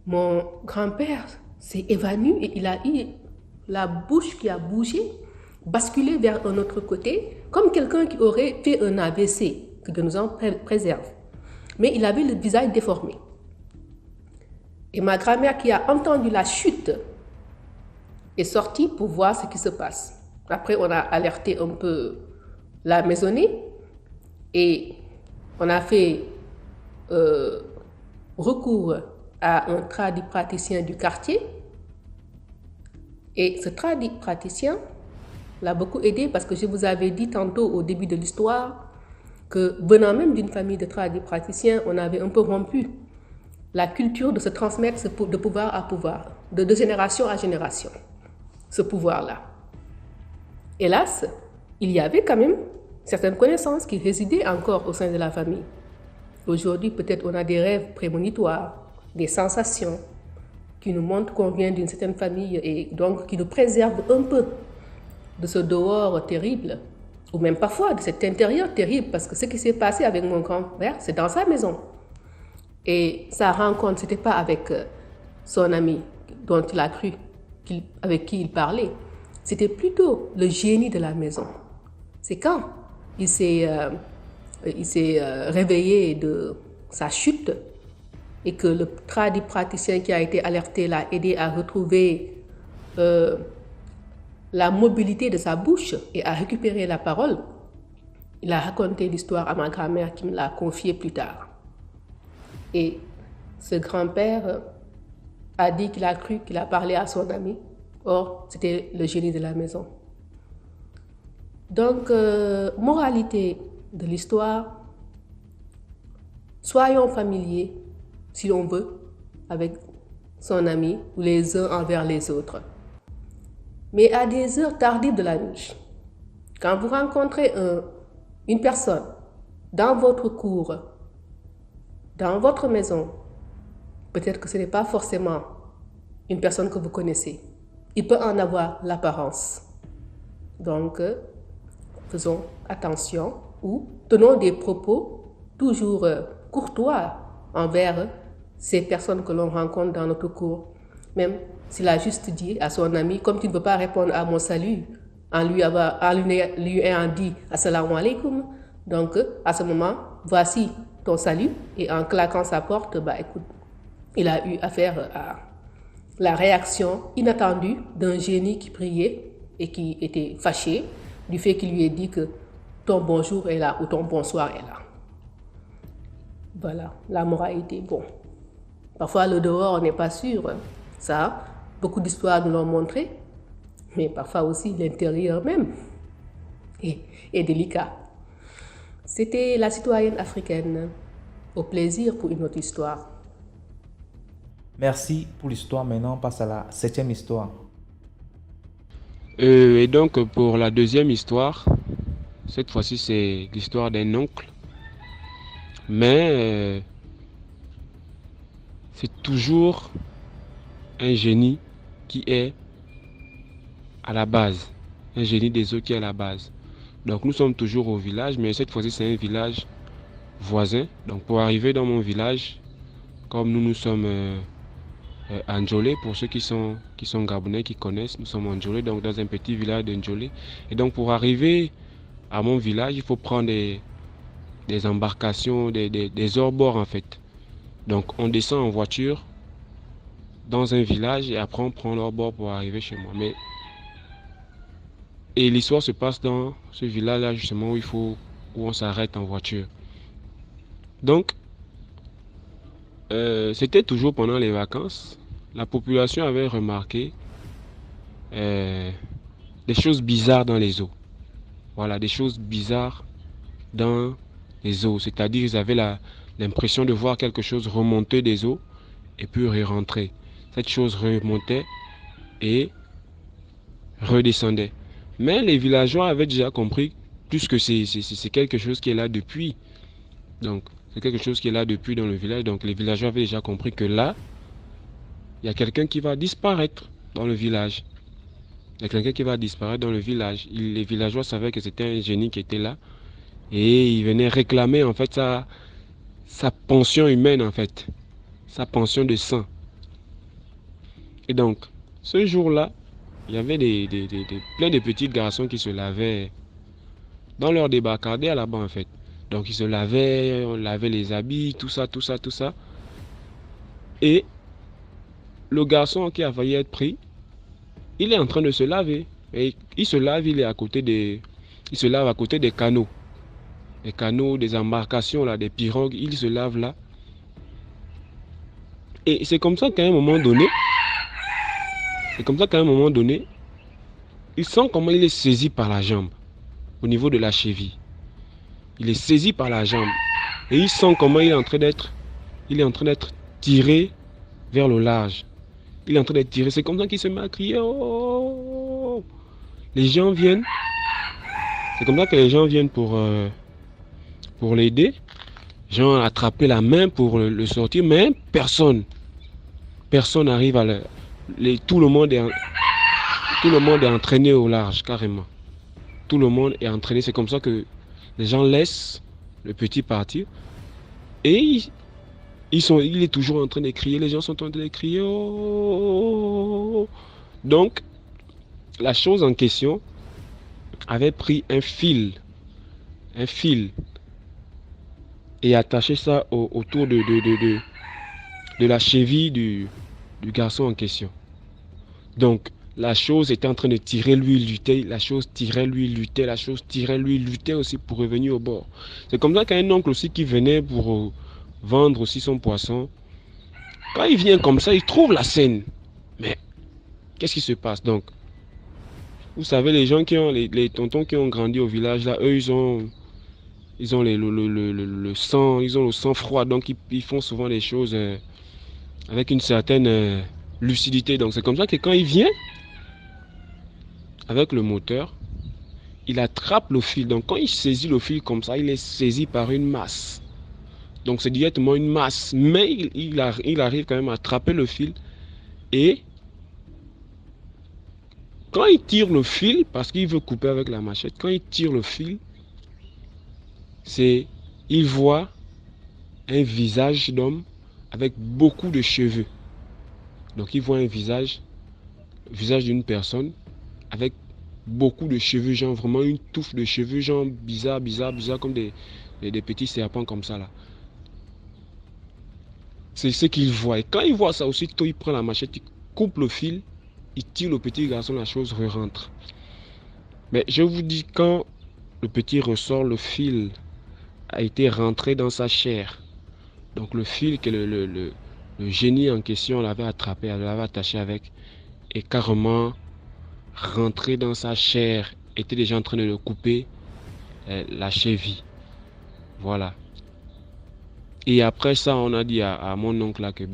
mon grand-père s'est évanoui et il a eu la bouche qui a bougé, basculé vers un autre côté, comme quelqu'un qui aurait fait un AVC, que Dieu nous en préserve. Mais il avait le visage déformé. Et ma grand-mère qui a entendu la chute est sortie pour voir ce qui se passe. Après, on a alerté un peu la maisonnée et on a fait recours à un tradipraticien du quartier. Et ce tradipraticien l'a beaucoup aidé parce que je vous avais dit tantôt au début de l'histoire que venant même d'une famille de tradipraticiens, on avait un peu rompu la culture de se transmettre de pouvoir à pouvoir, de génération à génération, ce pouvoir-là. Hélas, il y avait quand même certaines connaissances qui résidaient encore au sein de la famille. Aujourd'hui, peut-être on a des rêves prémonitoires, des sensations qui nous montrent qu'on vient d'une certaine famille et donc qui nous préservent un peu de ce dehors terrible, ou même parfois de cet intérieur terrible, parce que ce qui s'est passé avec mon grand-père, c'est dans sa maison. Et sa rencontre, ce n'était pas avec son ami dont il a cru, avec qui il parlait. C'était plutôt le génie de la maison. C'est quand il s'est réveillé de sa chute et que le praticien qui a été alerté l'a aidé à retrouver la mobilité de sa bouche et à récupérer la parole. Il a raconté l'histoire à ma grand-mère qui me l'a confiée plus tard. Et ce grand-père a dit qu'il a cru qu'il a parlé à son ami. Or, c'était le génie de la maison. Donc, moralité de l'histoire, soyons familiers, si l'on veut, avec son ami ou les uns envers les autres. Mais à des heures tardives de la nuit, quand vous rencontrez une personne dans votre cour, dans votre maison, peut-être que ce n'est pas forcément une personne que vous connaissez. Il peut en avoir l'apparence. Donc, faisons attention ou tenons des propos toujours courtois envers ces personnes que l'on rencontre dans notre cour. Même s'il a juste dit à son ami, comme tu ne peux pas répondre à mon salut en lui ayant dit Assalamu alaikum, donc à ce moment, voici ton salut, et en claquant sa porte, écoute, il a eu affaire à la réaction inattendue d'un génie qui priait et qui était fâché du fait qu'il lui ait dit que ton bonjour est là ou ton bonsoir est là. Voilà, la moralité. Bon, parfois le dehors, on n'est pas sûr. Ça, beaucoup d'histoires nous l'ont montré, mais parfois aussi l'intérieur même est délicat. C'était la citoyenne africaine. Au plaisir pour une autre histoire. Merci pour l'histoire. Maintenant, on passe à la 7e histoire. Et donc, pour la 2e histoire, cette fois-ci, c'est l'histoire d'un oncle. Mais c'est toujours un génie qui est à la base. Un génie des eaux qui est à la base. Donc, nous sommes toujours au village, mais cette fois-ci, c'est un village voisin. Donc, pour arriver dans mon village, comme nous sommes à Njolé, pour ceux qui sont gabonais, qui connaissent, nous sommes en Njolé, donc dans un petit village de Njolé. Et donc, pour arriver à mon village, il faut prendre des embarcations, des hors-bords en fait. Donc, on descend en voiture dans un village et après on prend l'hors-bord pour arriver chez moi. Et l'histoire se passe dans ce village-là justement où on s'arrête en voiture. Donc, c'était toujours pendant les vacances. La population avait remarqué des choses bizarres dans les eaux. Voilà, des choses bizarres dans les eaux. C'est-à-dire qu'ils avaient l'impression de voir quelque chose remonter des eaux et puis re-rentrer. Cette chose remontait et redescendait. Mais les villageois avaient déjà compris, puisque c'est quelque chose qui est là depuis. Donc, c'est quelque chose qui est là depuis dans le village. Donc, les villageois avaient déjà compris que là, il y a quelqu'un qui va disparaître dans le village. Il y a quelqu'un qui va disparaître dans le village. Les villageois savaient que c'était un génie qui était là. Et ils venaient réclamer, en fait, sa pension humaine, en fait. Sa pension de sang. Et donc, ce jour-là, il y avait plein de petits garçons qui se lavaient dans leur débarcadère là-bas en fait. Donc ils se lavaient, on lavait les habits, tout ça. Et le garçon qui a failli être pris, il est en train de se laver. Et il se lave, il se lave à côté des canaux. Des canaux, des embarcations là, des pirogues, il se lave là. Et c'est comme ça qu'à un moment donné, il sent comment il est saisi par la jambe, au niveau de la cheville. Il est saisi par la jambe. Et il sent comment il est en train d'être tiré vers le large. Il est en train d'être tiré. C'est comme ça qu'il se met à crier. Oh! Les gens viennent. C'est comme ça que les gens viennent pour l'aider. Les gens ont attrapé la main pour le sortir, mais personne n'arrive à tout le monde est entraîné au large, carrément. Tout le monde est entraîné. C'est comme ça que les gens laissent le petit partir. Et il est toujours en train de crier. Les gens sont en train de crier. Oh. Donc, la chose en question avait pris un fil, et attaché ça autour de la cheville du garçon en question. Donc, la chose était en train de tirer, lui lutter, la chose tirait, lui lutter, la chose tirait, lui lutter aussi pour revenir au bord. C'est comme ça qu'un oncle aussi qui venait pour vendre aussi son poisson, quand il vient comme ça, il trouve la scène. Mais qu'est-ce qui se passe donc? Vous savez, les gens les tontons qui ont grandi au village, là, eux, ils ont le sang, ils ont le sang froid, donc ils font souvent les choses avec une certaine lucidité. Donc c'est comme ça que quand il vient avec le moteur, il attrape le fil. Donc quand il saisit le fil comme ça, il est saisi par une masse. Donc c'est directement une masse, mais il arrive quand même à attraper le fil. Et quand il tire le fil, parce qu'il veut couper avec la machette, quand il tire le fil, il voit un visage d'homme avec beaucoup de cheveux. Donc il voit un visage d'une personne avec beaucoup de cheveux, genre vraiment une touffe de cheveux, genre bizarre, comme des petits serpents comme ça là. C'est ce qu'il voit. Et quand il voit ça, aussitôt il prend la machette, il coupe le fil, il tire le petit garçon, la chose rentre. Mais je vous dis, quand le petit ressort, le fil a été rentré dans sa chair. Donc le fil que le génie en question l'avait attrapé, l'avait attaché avec, est carrément rentré dans sa chair, était déjà en train de le couper la cheville. Voilà. Et après ça, on a dit à mon oncle là que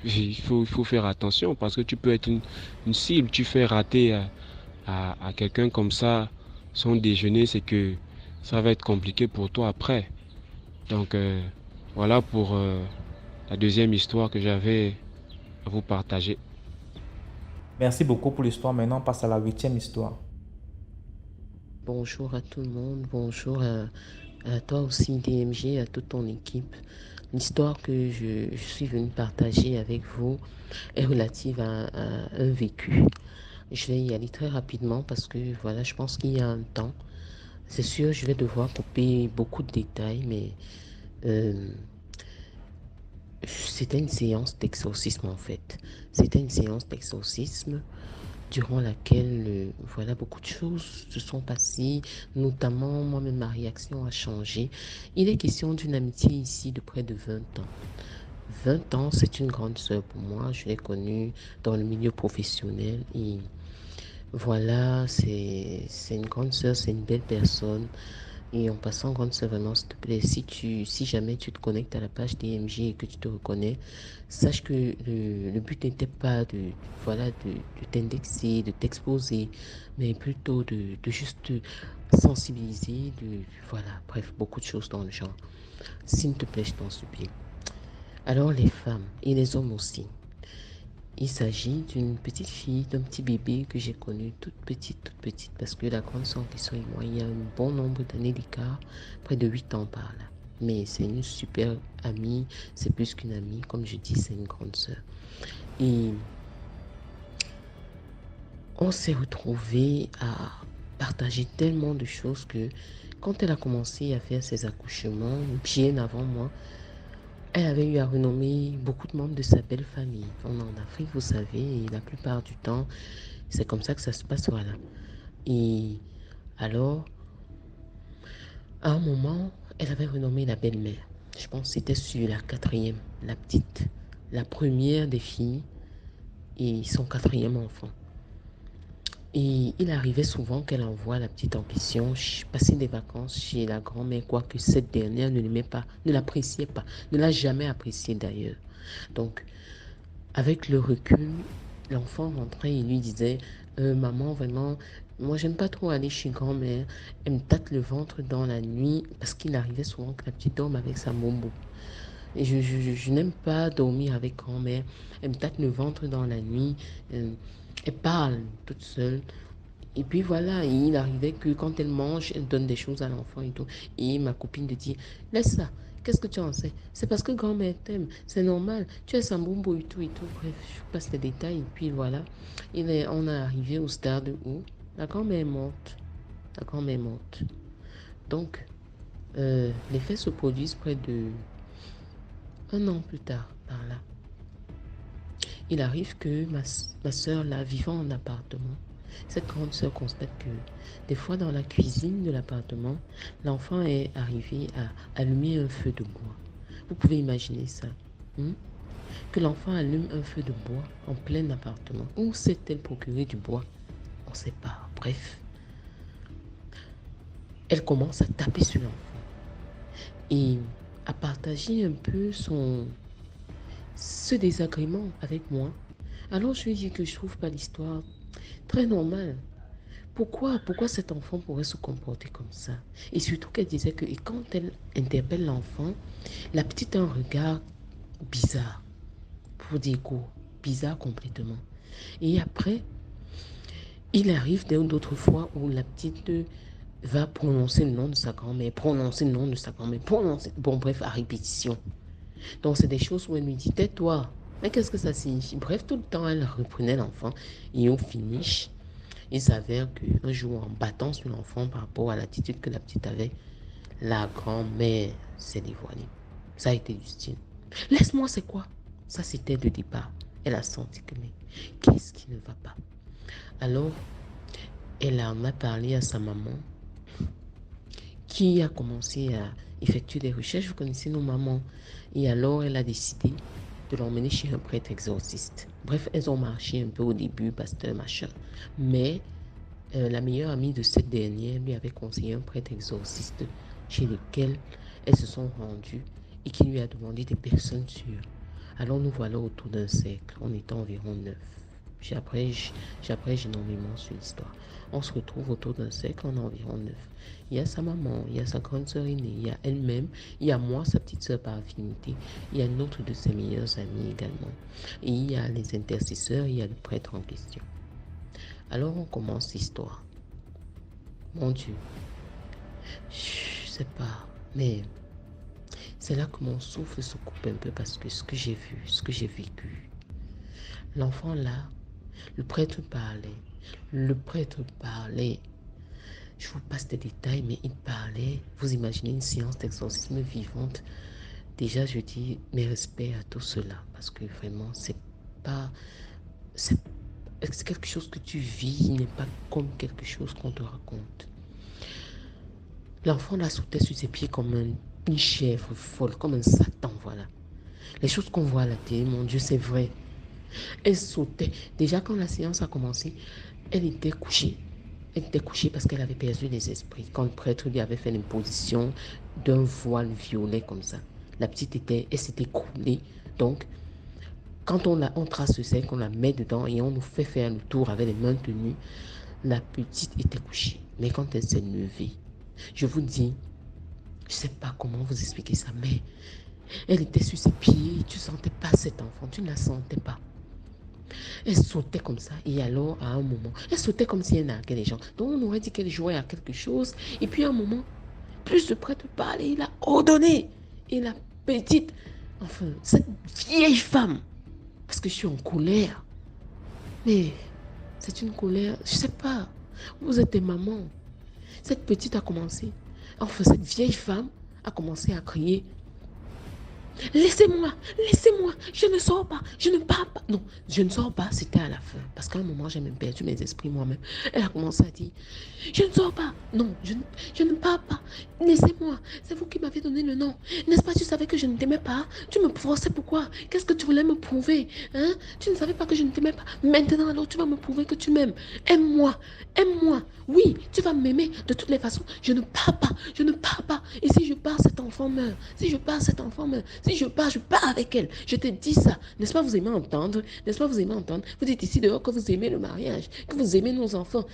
il faut faire attention parce que tu peux être une cible. Tu fais rater à quelqu'un comme ça son déjeuner, c'est que ça va être compliqué pour toi après. Donc voilà pour la deuxième histoire que j'avais à vous partager. Merci beaucoup pour l'histoire. Maintenant, on passe à la 8e histoire. Bonjour à tout le monde, bonjour à toi aussi DMG, à toute ton équipe. L'histoire que je suis venue partager avec vous est relative à un vécu. Je vais y aller très rapidement parce que voilà, je pense qu'il y a un temps. C'est sûr, je vais devoir couper beaucoup de détails, mais c'était une séance d'exorcisme en fait. C'était une séance d'exorcisme durant laquelle, voilà, beaucoup de choses se sont passées, notamment moi-même ma réaction a changé. Il est question d'une amitié ici de près de 20 ans. 20 ans, c'est une grande sœur pour moi. Je l'ai connue dans le milieu professionnel et voilà, c'est une grande sœur, c'est une belle personne. Et en passant, grande sœur, vraiment, s'il te plaît, si jamais tu te connectes à la page DMJ et que tu te reconnais, sache que le but n'était pas de t'indexer, de t'exposer, mais plutôt de juste sensibiliser, voilà, bref, beaucoup de choses dans le genre. S'il te plaît, je t'en supplie. Alors, les femmes et les hommes aussi. Il s'agit d'une petite fille, d'un petit bébé que j'ai connu toute petite, parce que la grande sœur qui et moi, il y a un bon nombre d'années d'écart, près de 8 ans par là. Mais c'est une super amie, c'est plus qu'une amie, comme je dis, c'est une grande sœur. Et on s'est retrouvés à partager tellement de choses que quand elle a commencé à faire ses accouchements, bien avant moi, elle avait eu à renommer beaucoup de membres de sa belle famille. On est en Afrique, vous savez, et la plupart du temps, c'est comme ça que ça se passe, voilà. Et alors, à un moment, elle avait renommé la belle-mère. Je pense que c'était sur la 4e, la petite, la première des filles et son 4e enfant. Et il arrivait souvent qu'elle envoie la petite en mission passer des vacances chez la grand-mère, quoique cette dernière ne l'aimait pas, ne l'appréciait pas, ne l'a jamais appréciée d'ailleurs. Donc, avec le recul, l'enfant rentrait et lui disait « Maman, vraiment, Moi, j'aime pas trop aller chez grand-mère. Elle me tâte le ventre dans la nuit parce qu'il arrivait souvent que la petite dorme avec sa bombo. Et je n'aime pas dormir avec grand-mère. Elle me tâte le ventre dans la nuit. Elle parle toute seule. Et puis voilà, il arrivait que quand elle mange, elle donne des choses à l'enfant et tout. Et ma copine me dit, laisse ça. Qu'est-ce que tu en sais? C'est parce que grand-mère t'aime. C'est normal. Tu es Sambumbo et tout et tout. Bref, je passe les détails. Et puis voilà. On est arrivé au stade où la grand-mère est morte. La grand-mère est morte. Donc, les faits se produisent près de 1 an plus tard, par là. Il arrive que ma soeur, là, vivant en appartement, cette grande soeur constate que des fois dans la cuisine de l'appartement, l'enfant est arrivé à allumer un feu de bois. Vous pouvez imaginer ça. Que l'enfant allume un feu de bois en plein appartement. Où s'est-elle procuré du bois? On ne sait pas. Bref. Elle commence à taper sur l'enfant et à partager un peu ce désagrément avec moi. Alors je lui dis que je trouve pas l'histoire très normale. Pourquoi cet enfant pourrait se comporter comme ça? Et surtout qu'elle disait que quand elle interpelle l'enfant, la petite a un regard bizarre, pour dire quoi, bizarre complètement. Et après, il arrive d'autres fois où la petite va prononcer le nom de sa grand-mère, bon bref, à répétition. Donc c'est des choses où elle lui dit, tais-toi, mais qu'est-ce que ça signifie? Bref, tout le temps, elle reprenait l'enfant et au finish, il s'avère qu'un jour, en battant sur l'enfant par rapport à l'attitude que la petite avait, la grand-mère s'est dévoilée. Ça a été du style. Laisse-moi, c'est quoi? Ça, c'était le départ. Elle a senti que, mais qu'est-ce qui ne va pas? Alors, elle en a parlé à sa maman, qui a commencé à effectuer des recherches. Vous connaissez nos mamans. Et alors, elle a décidé de l'emmener chez un prêtre exorciste. Bref, elles ont marché un peu au début, pasteur, machin. Mais la meilleure amie de cette dernière lui avait conseillé un prêtre exorciste chez lequel elles se sont rendues et qui lui a demandé des personnes sûres. Alors, nous voilà autour d'un cercle. On était environ 9. J'abrège énormément sur l'histoire. On se retrouve autour d'un cercle, on est environ 9. Il y a sa maman, il y a sa grande sœur aînée, il y a elle-même, il y a moi, sa petite sœur par affinité, il y a une autre de ses meilleures amies également. Et il y a les intercesseurs, il y a le prêtre en question. Alors on commence l'histoire. Mon Dieu, je sais pas, mais c'est là que mon souffle se coupe un peu parce que ce que j'ai vu, ce que j'ai vécu, l'enfant là, le prêtre parlait. Je vous passe des détails, mais il parlait. Vous imaginez une séance d'exorcisme vivante. Déjà, je dis mes respects à tout cela, parce que vraiment, c'est quelque chose que tu vis, il n'est pas comme quelque chose qu'on te raconte. L'enfant la sautait sur ses pieds comme une chèvre folle, comme un Satan, voilà. Les choses qu'on voit à la télé, mon Dieu, c'est vrai. Elle sautait. Déjà, quand la séance a commencé, elle était couchée. Elle était couchée parce qu'elle avait perdu les esprits. Quand le prêtre lui avait fait l'imposition d'un voile violet comme ça, la petite elle s'était coulée. Donc, quand on trace le cercle, on la met dedans et on nous fait faire le tour avec les mains tenues, la petite était couchée. Mais quand elle s'est levée, je vous dis, je ne sais pas comment vous expliquer ça, mais elle était sur ses pieds. Tu ne sentais pas cet enfant, tu ne la sentais pas. Elle sautait comme ça et alors à un moment, elle sautait comme si elle narguait les gens. Donc on aurait dit qu'elle jouait à quelque chose et puis à un moment, plus le prêtre parlait, il a ordonné. Et la petite, enfin, cette vieille femme, parce que je suis en colère, mais c'est une colère, je sais pas, vous êtes des mamans. Cette petite a commencé, enfin cette vieille femme a commencé à crier. Laissez-moi, je ne sors pas, je ne pars pas. Non, je ne sors pas, c'était à la fin. Parce qu'à un moment, j'ai même perdu mes esprits moi-même. Elle a commencé à dire, je ne sors pas. Non, je ne pars pas. Laissez-moi, c'est vous qui m'avez donné le nom. N'est-ce pas, tu savais que je ne t'aimais pas? Tu me forçais pourquoi? Qu'est-ce que tu voulais me prouver? Hein? Tu ne savais pas que je ne t'aimais pas. Maintenant, alors, tu vas me prouver que tu m'aimes. Aime-moi. Oui, tu vas m'aimer. De toutes les façons, je ne pars pas. Et si je pars, cet enfant meurt. Si je pars avec elle. Je te dis ça. N'est-ce pas, vous aimez entendre? Vous dites ici dehors que vous aimez le mariage, que vous aimez nos enfants.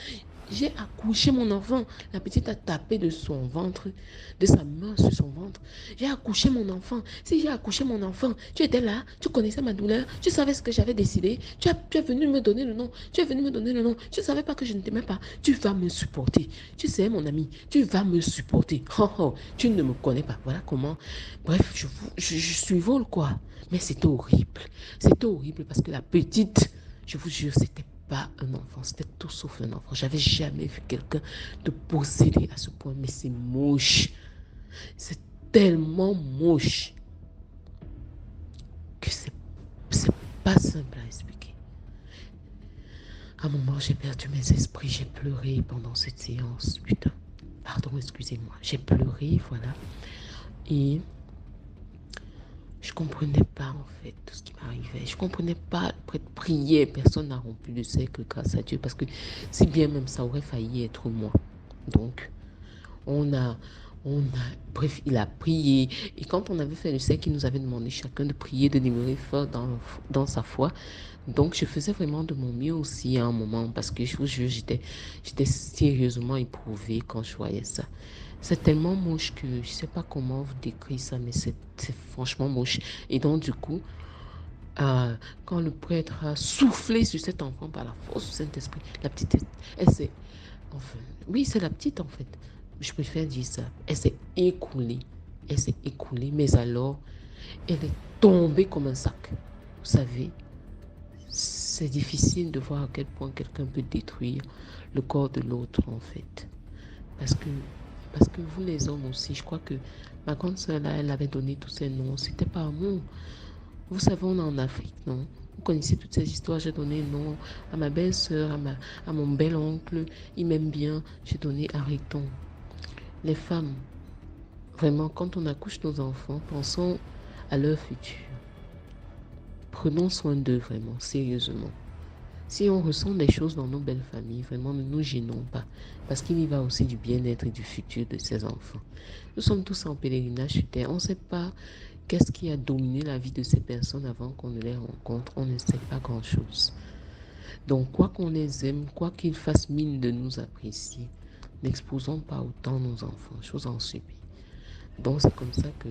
J'ai accouché mon enfant. La petite a tapé de son ventre, de sa main sur son ventre. J'ai accouché mon enfant. Si j'ai accouché mon enfant, tu étais là, tu connaissais ma douleur, tu savais ce que j'avais décidé. Tu es venu me donner le nom. Tu es venu me donner le nom. Tu ne savais pas que je ne t'aimais pas. Tu vas me supporter. Tu sais, mon ami, tu vas me supporter. Oh, oh, tu ne me connais pas. Voilà comment. Bref, je suis vol, quoi. Mais c'était horrible. C'était horrible parce que la petite, je vous jure, c'était pas un enfant, c'était tout sauf un enfant. J'avais jamais vu quelqu'un te posséder à ce point, mais c'est moche. C'est tellement moche que c'est pas simple à expliquer. À un moment, j'ai perdu mes esprits, j'ai pleuré pendant cette séance. Putain, pardon, excusez-moi. J'ai pleuré, voilà. Et je comprenais pas en fait tout ce qui m'arrivait. Je comprenais pas. Après de prier, personne n'a rompu le cercle grâce à Dieu parce que si bien même ça aurait failli être moi. Donc bref, il a prié et quand on avait fait le cercle, il nous avait demandé chacun de prier, de demeurer fort dans sa foi. Donc je faisais vraiment de mon mieux aussi à un moment parce que je vous jure, j'étais sérieusement éprouvée quand je voyais ça. C'est tellement moche que je ne sais pas comment vous décrire ça, mais c'est franchement moche. Et donc, du coup, quand le prêtre a soufflé sur cet enfant par la force du Saint-Esprit, la petite, elle s'est, enfin, oui, c'est la petite en fait. Je préfère dire ça. Elle s'est écoulée. Elle s'est écoulée, mais alors, elle est tombée comme un sac. Vous savez, c'est difficile de voir à quel point quelqu'un peut détruire le corps de l'autre en fait. Parce que vous les hommes aussi, je crois que ma grande sœur là, elle avait donné tous ces noms. C'était par amour. Vous savez, on est en Afrique, non? Vous connaissez toutes ces histoires. J'ai donné le nom à ma belle-sœur, à mon bel-oncle. Il m'aime bien. J'ai donné Ariton. Les femmes, vraiment, quand on accouche nos enfants, pensons à leur futur. Prenons soin d'eux vraiment, sérieusement. Si on ressent des choses dans nos belles familles, vraiment ne nous gênons pas, parce qu'il y va aussi du bien-être et du futur de ces enfants. Nous sommes tous en pèlerinage sur terre, on ne sait pas qu'est-ce qui a dominé la vie de ces personnes avant qu'on ne les rencontre, on ne sait pas grand-chose. Donc, quoi qu'on les aime, quoi qu'ils fassent mine de nous apprécier, n'exposons pas autant nos enfants, je vous en supplie. Donc, c'est comme ça que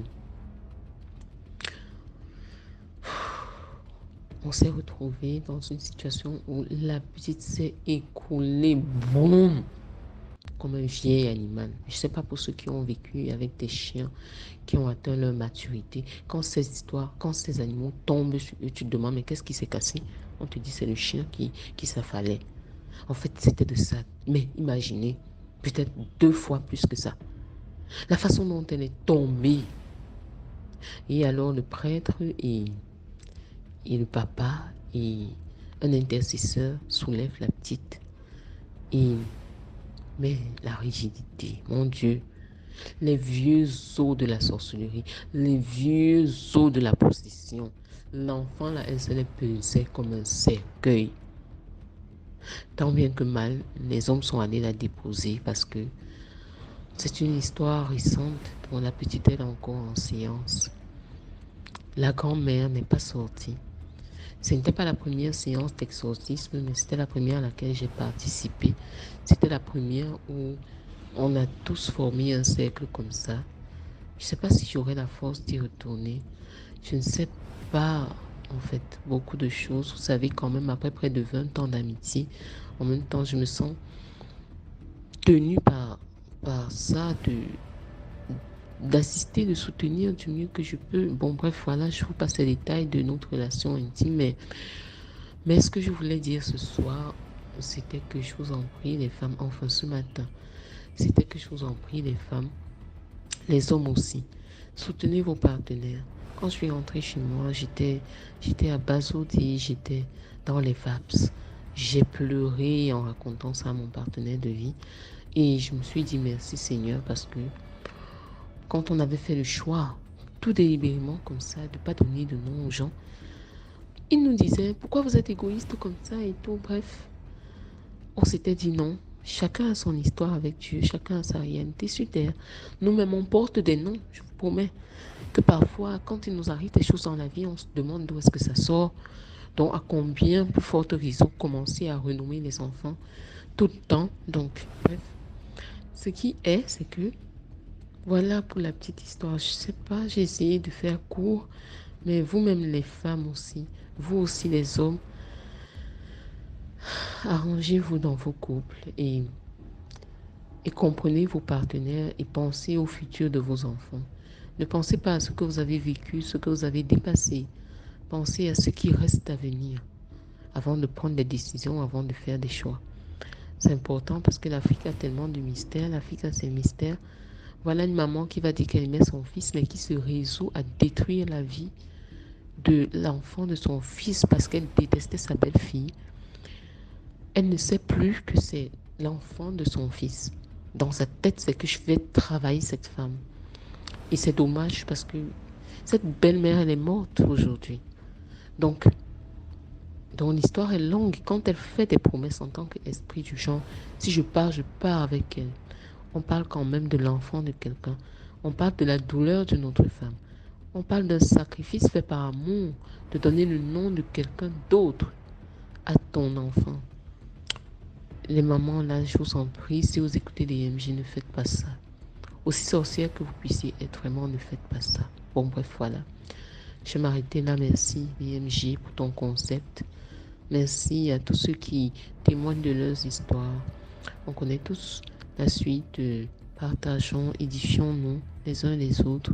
on s'est retrouvé dans une situation où la petite s'est écoulée, boum, comme un vieil animal. Je ne sais pas pour ceux qui ont vécu avec des chiens qui ont atteint leur maturité. Quand ces animaux tombent sur eux, tu te demandes, mais qu'est-ce qui s'est cassé? On te dit, c'est le chien qui s'affalait. En fait, c'était de ça. Mais imaginez, peut-être 2 fois plus que ça. La façon dont elle est tombée. Et alors, le prêtre et le papa et un intercesseur soulèvent la petite. Mais la rigidité, mon Dieu, les vieux os de la sorcellerie, les vieux os de la possession. L'enfant là, elle se les pesait comme un cercueil. Tant bien que mal, les hommes sont allés la déposer parce que c'est une histoire récente dont la petite est encore en séance. La grand-mère n'est pas sortie. Ce n'était pas la première séance d'exorcisme, mais c'était la première à laquelle j'ai participé. C'était la première où on a tous formé un cercle comme ça. Je ne sais pas si j'aurai la force d'y retourner. Je ne sais pas, en fait, beaucoup de choses. Vous savez, quand même, après près de 20 ans d'amitié, en même temps, je me sens tenue par ça, d'assister, de soutenir du mieux que je peux. Bon, bref, voilà, je vous passe les détails de notre relation intime. Mais ce que je voulais dire ce soir, c'était que je vous en prie, les femmes, enfin ce matin, c'était que je vous en prie, les femmes, les hommes aussi, soutenez vos partenaires. Quand je suis rentrée chez moi, j'étais à Bazoudi, j'étais dans les VAPS. J'ai pleuré en racontant ça à mon partenaire de vie. Et je me suis dit merci Seigneur parce que quand on avait fait le choix, tout délibérément comme ça, de ne pas donner de nom aux gens, il nous disait, pourquoi vous êtes égoïste comme ça et tout, bref. On s'était dit non, chacun a son histoire avec Dieu, chacun a sa réalité sur terre. Nous-mêmes, on porte des noms, je vous promets, que parfois, quand il nous arrive des choses dans la vie, on se demande d'où est-ce que ça sort. Donc, à combien plus forte raison commencer à renommer les enfants tout le temps? Donc, bref, ce qui est, c'est que voilà pour la petite histoire. Je sais pas, j'ai essayé de faire court, mais vous-même les femmes aussi, vous aussi les hommes, arrangez-vous dans vos couples et comprenez vos partenaires et pensez au futur de vos enfants. Ne pensez pas à ce que vous avez vécu, ce que vous avez dépassé. Pensez à ce qui reste à venir avant de prendre des décisions, avant de faire des choix. C'est important parce que l'Afrique a tellement de mystères. L'Afrique a ses mystères. Voilà une maman qui va dire qu'elle aimait son fils, mais qui se résout à détruire la vie de l'enfant de son fils parce qu'elle détestait sa belle-fille. Elle ne sait plus que c'est l'enfant de son fils. Dans sa tête, c'est que je vais travailler cette femme. Et c'est dommage parce que cette belle-mère, elle est morte aujourd'hui. Donc l'histoire est longue. Quand elle fait des promesses en tant qu'esprit du genre, si je pars avec elle. On parle quand même de l'enfant de quelqu'un. On parle de la douleur d'une autre femme. On parle d'un sacrifice fait par amour, de donner le nom de quelqu'un d'autre à ton enfant. Les mamans, là, je vous en prie, si vous écoutez les MJ, ne faites pas ça. Aussi sorcière que vous puissiez être, vraiment, ne faites pas ça. Bon, bref, voilà. Je vais m'arrêter là. Merci, BMJ, pour ton concept. Merci à tous ceux qui témoignent de leurs histoires. On connaît tous la suite. Partageons, édifions-nous les uns les autres.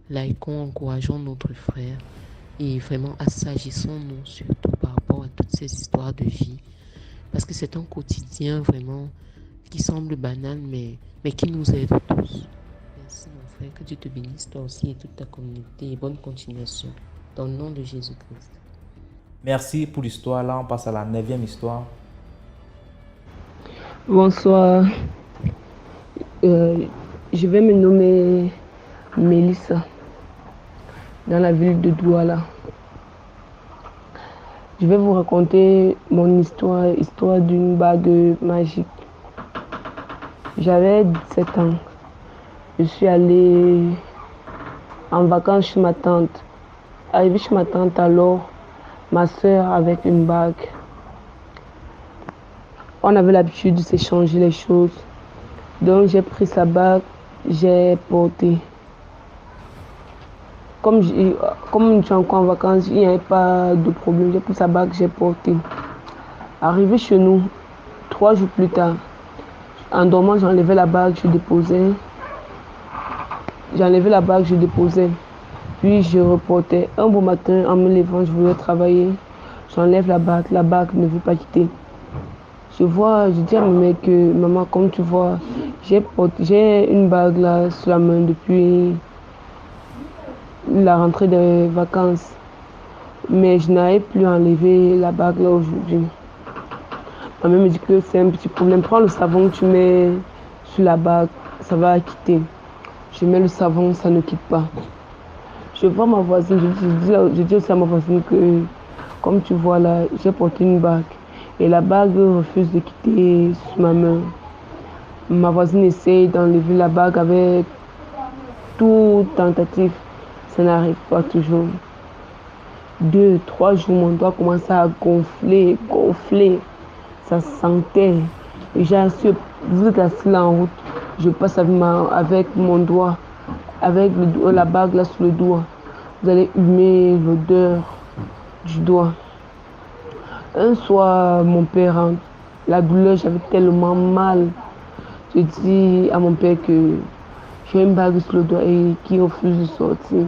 Likons, encourageons notre frère. Et vraiment, assagissons-nous surtout par rapport à toutes ces histoires de vie. Parce que c'est un quotidien vraiment qui semble banal, mais qui nous aide tous. Merci mon frère, que Dieu te bénisse, toi aussi et toute ta communauté. Et bonne continuation. Dans le nom de Jésus-Christ. Merci pour l'histoire. Là, on passe à la 9e histoire. Bonsoir. Je vais me nommer Mélissa, dans la ville de Douala. Je vais vous raconter mon histoire d'une bague magique. J'avais 17 ans. Je suis allée en vacances chez ma tante. Arrivée chez ma tante, alors, ma soeur avec une bague. On avait l'habitude de s'échanger les choses. Donc j'ai pris sa bague, j'ai porté. Comme je suis encore en vacances, il n'y avait pas de problème. J'ai pris sa bague, j'ai porté. Arrivé chez nous, 3 jours plus tard, en dormant, j'enlevais la bague, je déposais. Puis je reportais. Un beau matin, en me levant, je voulais travailler. J'enlève la bague ne veut pas quitter. Je dis à mon mec que maman, comme tu vois, j'ai une bague là sur la main depuis la rentrée des vacances. Mais je n'arrive plus à enlever la bague là aujourd'hui. Ma mère me dit que c'est un petit problème. Prends le savon que tu mets sur la bague, ça va quitter. Je mets le savon, ça ne quitte pas. Je vois ma voisine, je dis aussi à ma voisine que, comme tu vois là, j'ai porté une bague. Et la bague refuse de quitter sur ma main. Ma voisine essaye d'enlever la bague avec toute tentative. Ça n'arrive pas toujours. 2, 3 jours, mon doigt commençait à gonfler. Ça sentait. Et vous êtes assis là en route. Je passe avec mon doigt, avec la bague là sur le doigt. Vous allez humer l'odeur du doigt. Un soir, mon père rentre. La douleur, j'avais tellement mal. Je dis à mon père que j'ai une bague sur le doigt et qui refuse de sortir.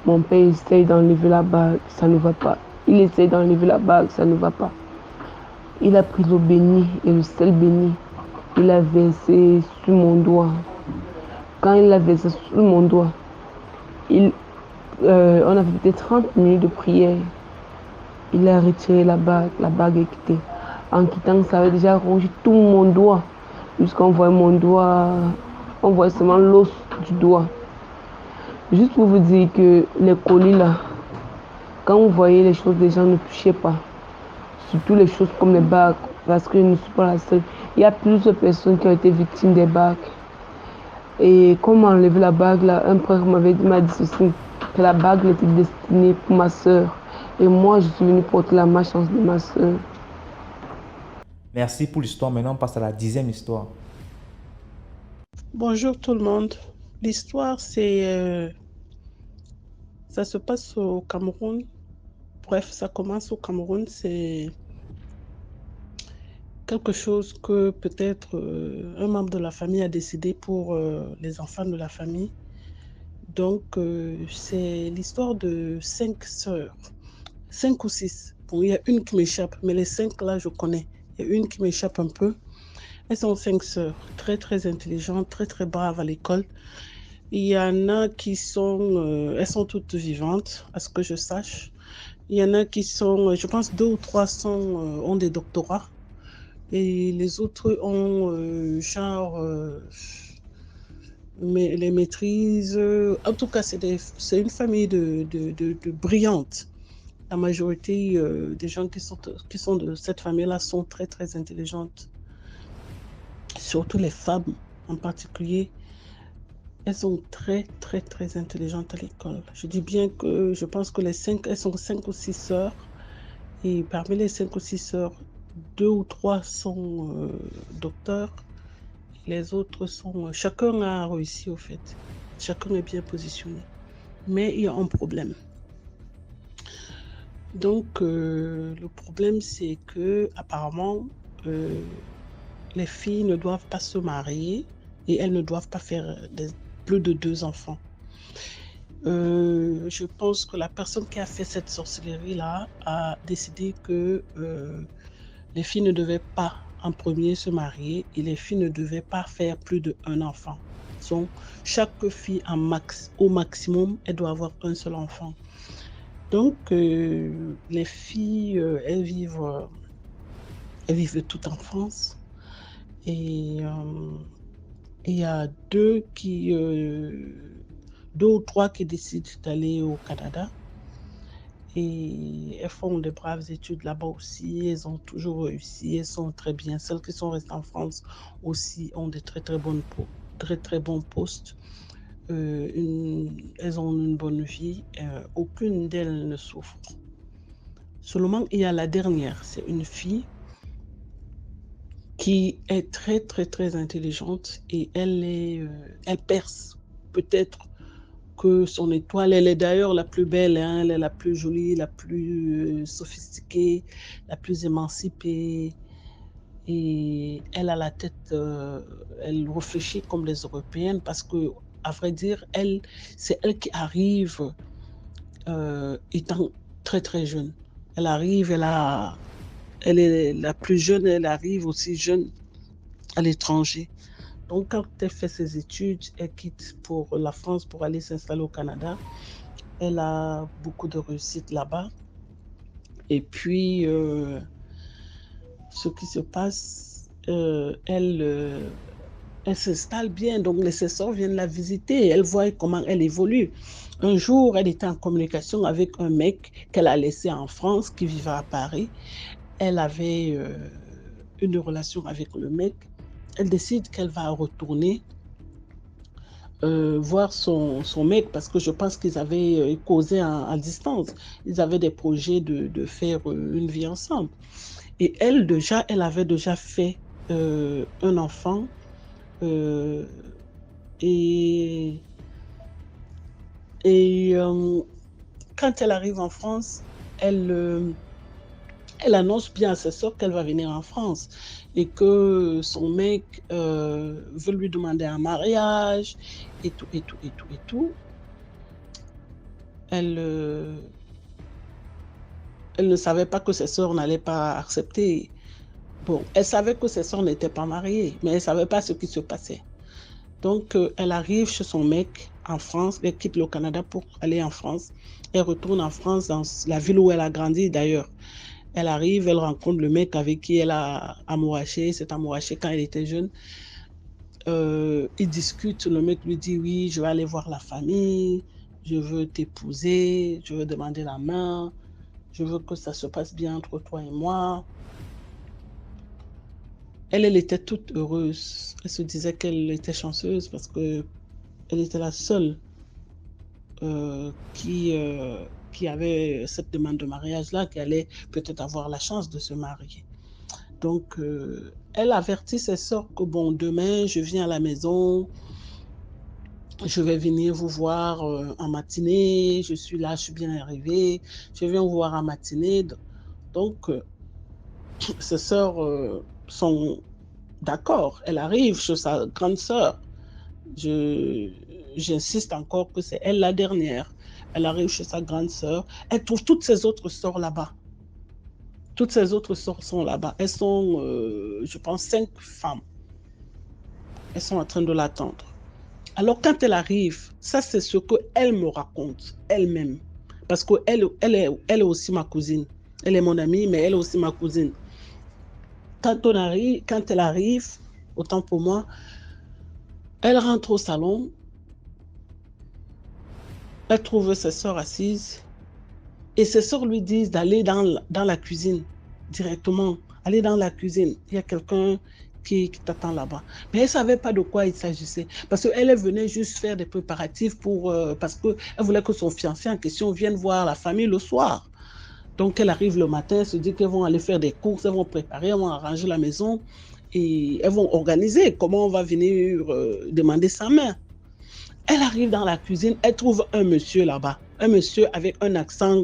Mon père essaye d'enlever la bague, ça ne va pas. Il essaye d'enlever la bague, ça ne va pas. Il a pris l'eau bénie et le sel béni. Il a versé sur mon doigt. Quand il a versé sur mon doigt, on a fait peut-être 30 minutes de prière. Il a retiré la bague est quittée. En quittant, ça avait déjà rongé tout mon doigt. Jusqu'on voit mon doigt, on voit seulement l'os du doigt. Juste pour vous dire que les colis là, quand vous voyez les choses des gens, ne touchez pas. Surtout les choses comme les bagues, parce que je ne suis pas la seule. Il y a plusieurs personnes qui ont été victimes des bagues. Et quand on m'a enlevé la bague là, un frère m'a dit ceci, que la bague était destinée pour ma soeur. Et moi, je suis venue porter la malchance de ma soeur. Merci pour l'histoire. Maintenant, on passe à la 10e histoire. Bonjour tout le monde. L'histoire, ça se passe au Cameroun. Bref, ça commence au Cameroun. C'est quelque chose que peut-être un membre de la famille a décidé pour les enfants de la famille. Donc, c'est l'histoire de 5 sœurs, 5 ou 6. Bon, il y a une qui m'échappe, mais les 5 là, je connais. Il y a une qui m'échappe un peu. Elles sont 5 sœurs, très, très intelligentes, très, très braves à l'école. Il y en a qui sont, elles sont toutes vivantes, à ce que je sache. Il y en a qui sont, je pense, 2 ou 3 ont des doctorats. Et les autres ont, mais les maîtrises. En tout cas, c'est une famille de brillantes. La majorité des gens qui sont de cette famille-là sont très, très intelligentes. Surtout les femmes en particulier. Elles sont très, très, très intelligentes à l'école. Je dis bien que je pense que elles sont 5 ou 6 sœurs. Et parmi les 5 ou 6 sœurs, 2 ou 3 sont docteurs. Les autres sont... chacun a réussi, au fait. Chacun est bien positionné. Mais il y a un problème. Donc, le problème, c'est que apparemment, les filles ne doivent pas se marier et elles ne doivent pas faire plus de 2 enfants. Je pense que la personne qui a fait cette sorcellerie-là a décidé que les filles ne devaient pas en premier se marier et les filles ne devaient pas faire plus d'1 enfant. Donc, chaque fille au maximum, elle doit avoir un seul enfant. Donc, les filles, elles vivent de toute enfance. Et il y a 2 ou 3 qui décident d'aller au Canada. Et elles font de braves études là-bas aussi. Elles ont toujours réussi. Elles sont très bien. Celles qui sont restées en France aussi ont de très, très bons postes. Elles ont une bonne vie. Aucune d'elles ne souffre. Seulement, il y a la dernière. C'est une fille qui est très, très, très intelligente et elle perce peut-être que son étoile. Elle est d'ailleurs la plus belle, hein, elle est la plus jolie, la plus sophistiquée, la plus émancipée. Et elle a la tête, elle réfléchit comme les Européennes parce que, à vrai dire, c'est elle qui arrive étant très très jeune. Elle arrive, elle est la plus jeune, elle arrive aussi jeune à l'étranger. Donc, quand elle fait ses études, elle quitte pour la France pour aller s'installer au Canada. Elle a beaucoup de réussite là-bas. Et puis, ce qui se passe, elle s'installe bien. Donc, les sœurs viennent la visiter. Elle voit comment elle évolue. Un jour, elle était en communication avec un mec qu'elle a laissé en France, qui vivait à Paris. Elle avait une relation avec le mec. Elle décide qu'elle va retourner voir son mec parce que je pense qu'ils avaient causé à distance. Ils avaient des projets de faire une vie ensemble. Et elle avait déjà fait un enfant euh, et, et quand elle arrive en France, elle annonce bien à ses soeurs qu'elle va venir en France et que son mec veut lui demander un mariage et tout, et tout, et tout, et tout. Elle ne savait pas que ses soeurs n'allaient pas accepter. Bon, elle savait que ses soeurs n'étaient pas mariées, mais elle ne savait pas ce qui se passait. Donc, elle arrive chez son mec en France, elle quitte le Canada pour aller en France. Elle retourne en France, dans la ville où elle a grandi d'ailleurs. Elle arrive, elle rencontre le mec avec qui elle a amouraché, s'est amouraché quand elle était jeune. Ils discutent, le mec lui dit oui, je vais aller voir la famille, je veux t'épouser, je veux demander la main, je veux que ça se passe bien entre toi et moi. Elle était toute heureuse. Elle se disait qu'elle était chanceuse parce que elle était la seule qui qui avait cette demande de mariage-là, qui allait peut-être avoir la chance de se marier. Donc, elle avertit ses sœurs que, bon, demain, je viens à la maison, je vais venir vous voir en matinée, je suis là, je suis bien arrivée, je viens vous voir en matinée. Donc, ses sœurs sont d'accord, elle arrive chez sa grande sœur. J'insiste encore que c'est elle la dernière. Elle arrive chez sa grande sœur, elle trouve toutes ses autres sœurs là-bas. Toutes ses autres sœurs sont là-bas. Elles sont, je pense, 5 femmes. Elles sont en train de l'attendre. Alors, quand elle arrive, ça, c'est ce qu'elle me raconte, elle-même. Parce qu'elle est aussi ma cousine. Elle est mon amie, mais elle est aussi ma cousine. Quand elle arrive, autant pour moi, elle rentre au salon. Elle trouve ses sœurs assises. Et ses sœurs lui disent d'aller dans la cuisine, directement. Aller dans la cuisine. Il y a quelqu'un qui t'attend là-bas. Mais elle ne savait pas de quoi il s'agissait. Parce qu'elle venait juste faire des préparatifs parce qu'elle voulait que son fiancé en question vienne voir la famille le soir. Donc, elle arrive le matin, elle se dit qu'elles vont aller faire des courses, elles vont préparer, elles vont arranger la maison et elles vont organiser comment on va venir demander sa main. Elle arrive dans la cuisine, elle trouve un monsieur là-bas, un monsieur avec un accent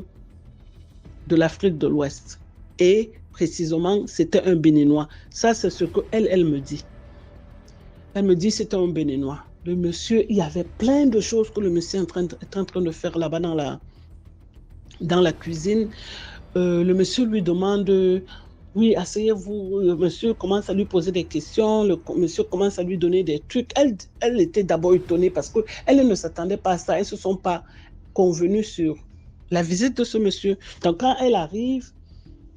de l'Afrique de l'Ouest. Et précisément, c'était un Béninois. Ça, c'est ce qu'elle me dit. Elle me dit que c'était un Béninois. Le monsieur, il y avait plein de choses que le monsieur est en train de faire là-bas dans la cuisine. Le monsieur lui demande, oui, asseyez-vous. Le monsieur commence à lui poser des questions. Le monsieur commence à lui donner des trucs. Elle était d'abord étonnée parce qu'elle ne s'attendait pas à ça. Elles ne se sont pas convenues sur la visite de ce monsieur. Donc, quand elle arrive,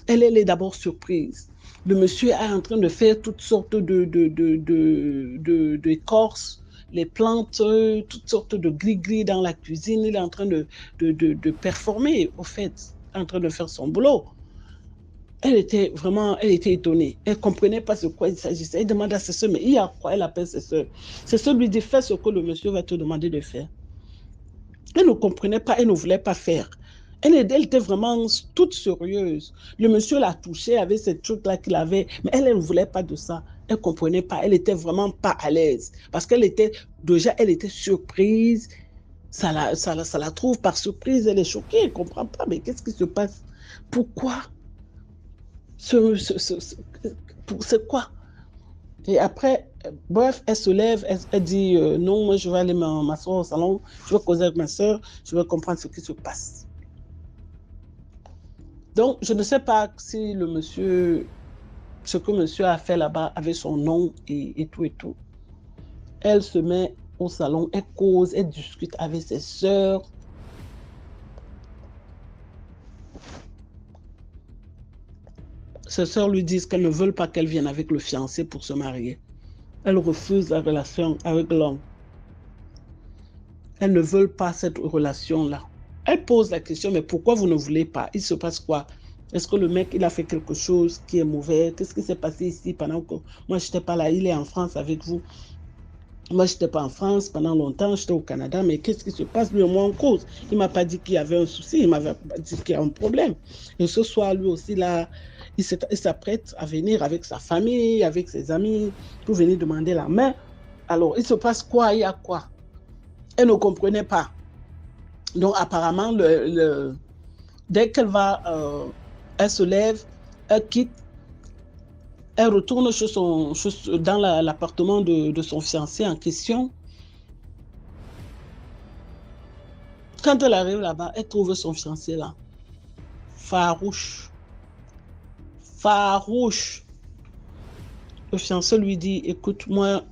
elle est d'abord surprise. Le monsieur est en train de faire toutes sortes d'écorces, les plantes, toutes sortes de gris-gris dans la cuisine. Il est en train de performer, au fait, en train de faire son boulot. Elle était étonnée. Elle ne comprenait pas de quoi il s'agissait. Elle demande à ses soeurs, mais il y a quoi? Elle appelle ses soeurs. Ses soeurs lui disent, fais ce que le monsieur va te demander de faire. Elle ne comprenait pas, elle ne voulait pas faire. Elle était vraiment toute sérieuse. Le monsieur l'a touchée avec ces trucs-là qu'il avait, mais elle ne voulait pas de ça. Elle ne comprenait pas, elle n'était vraiment pas à l'aise. Parce qu'elle était surprise. Ça la trouve par surprise, elle est choquée, elle ne comprend pas. Mais qu'est-ce qui se passe? Pourquoi? C'est quoi? Et après, bref, elle se lève, elle dit non, moi je vais aller m'asseoir au salon, je vais causer avec ma soeur, je vais comprendre ce qui se passe. Donc, je ne sais pas si ce que monsieur a fait là-bas avait son nom et tout et tout. Elle se met au salon, elle cause, elle discute avec ses sœurs. Ses sœurs lui disent qu'elles ne veulent pas qu'elle vienne avec le fiancé pour se marier. Elle refuse la relation avec l'homme. Elles ne veulent pas cette relation-là. Elle pose la question, mais pourquoi vous ne voulez pas? Il se passe quoi? Est-ce que le mec, il a fait quelque chose qui est mauvais? Qu'est-ce qui s'est passé ici pendant que moi, je n'étais pas là? Il est en France avec vous. Moi, je n'étais pas en France pendant longtemps, j'étais au Canada, mais qu'est-ce qui se passe? Lui, moi, en cause. Il ne m'a pas dit qu'il y avait un souci, il ne m'avait pas dit qu'il y a un problème. Et ce soir, lui aussi, là, il s'apprête à venir avec sa famille, avec ses amis, pour venir demander la main. Alors, il se passe quoi? Il y a quoi? Elle ne comprenait pas. Donc, apparemment, dès qu'elle va, elle se lève, elle quitte, elle retourne dans l'appartement de son fiancé en question. Quand elle arrive là-bas, elle trouve son fiancé là. Farouche. Farouche. Le fiancé lui dit, écoute, moi,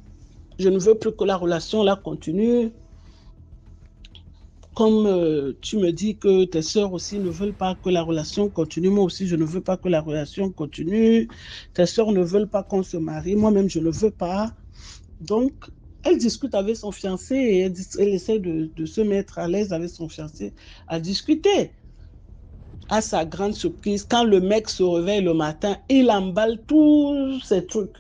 je ne veux plus que la relation là continue. Comme tu me dis que tes sœurs aussi ne veulent pas que la relation continue, moi aussi je ne veux pas que la relation continue. Tes sœurs ne veulent pas qu'on se marie, moi-même je ne veux pas. Donc, elle discute avec son fiancé et elle essaie de se mettre à l'aise avec son fiancé à discuter. À sa grande surprise, quand le mec se réveille le matin, il emballe tous ses trucs.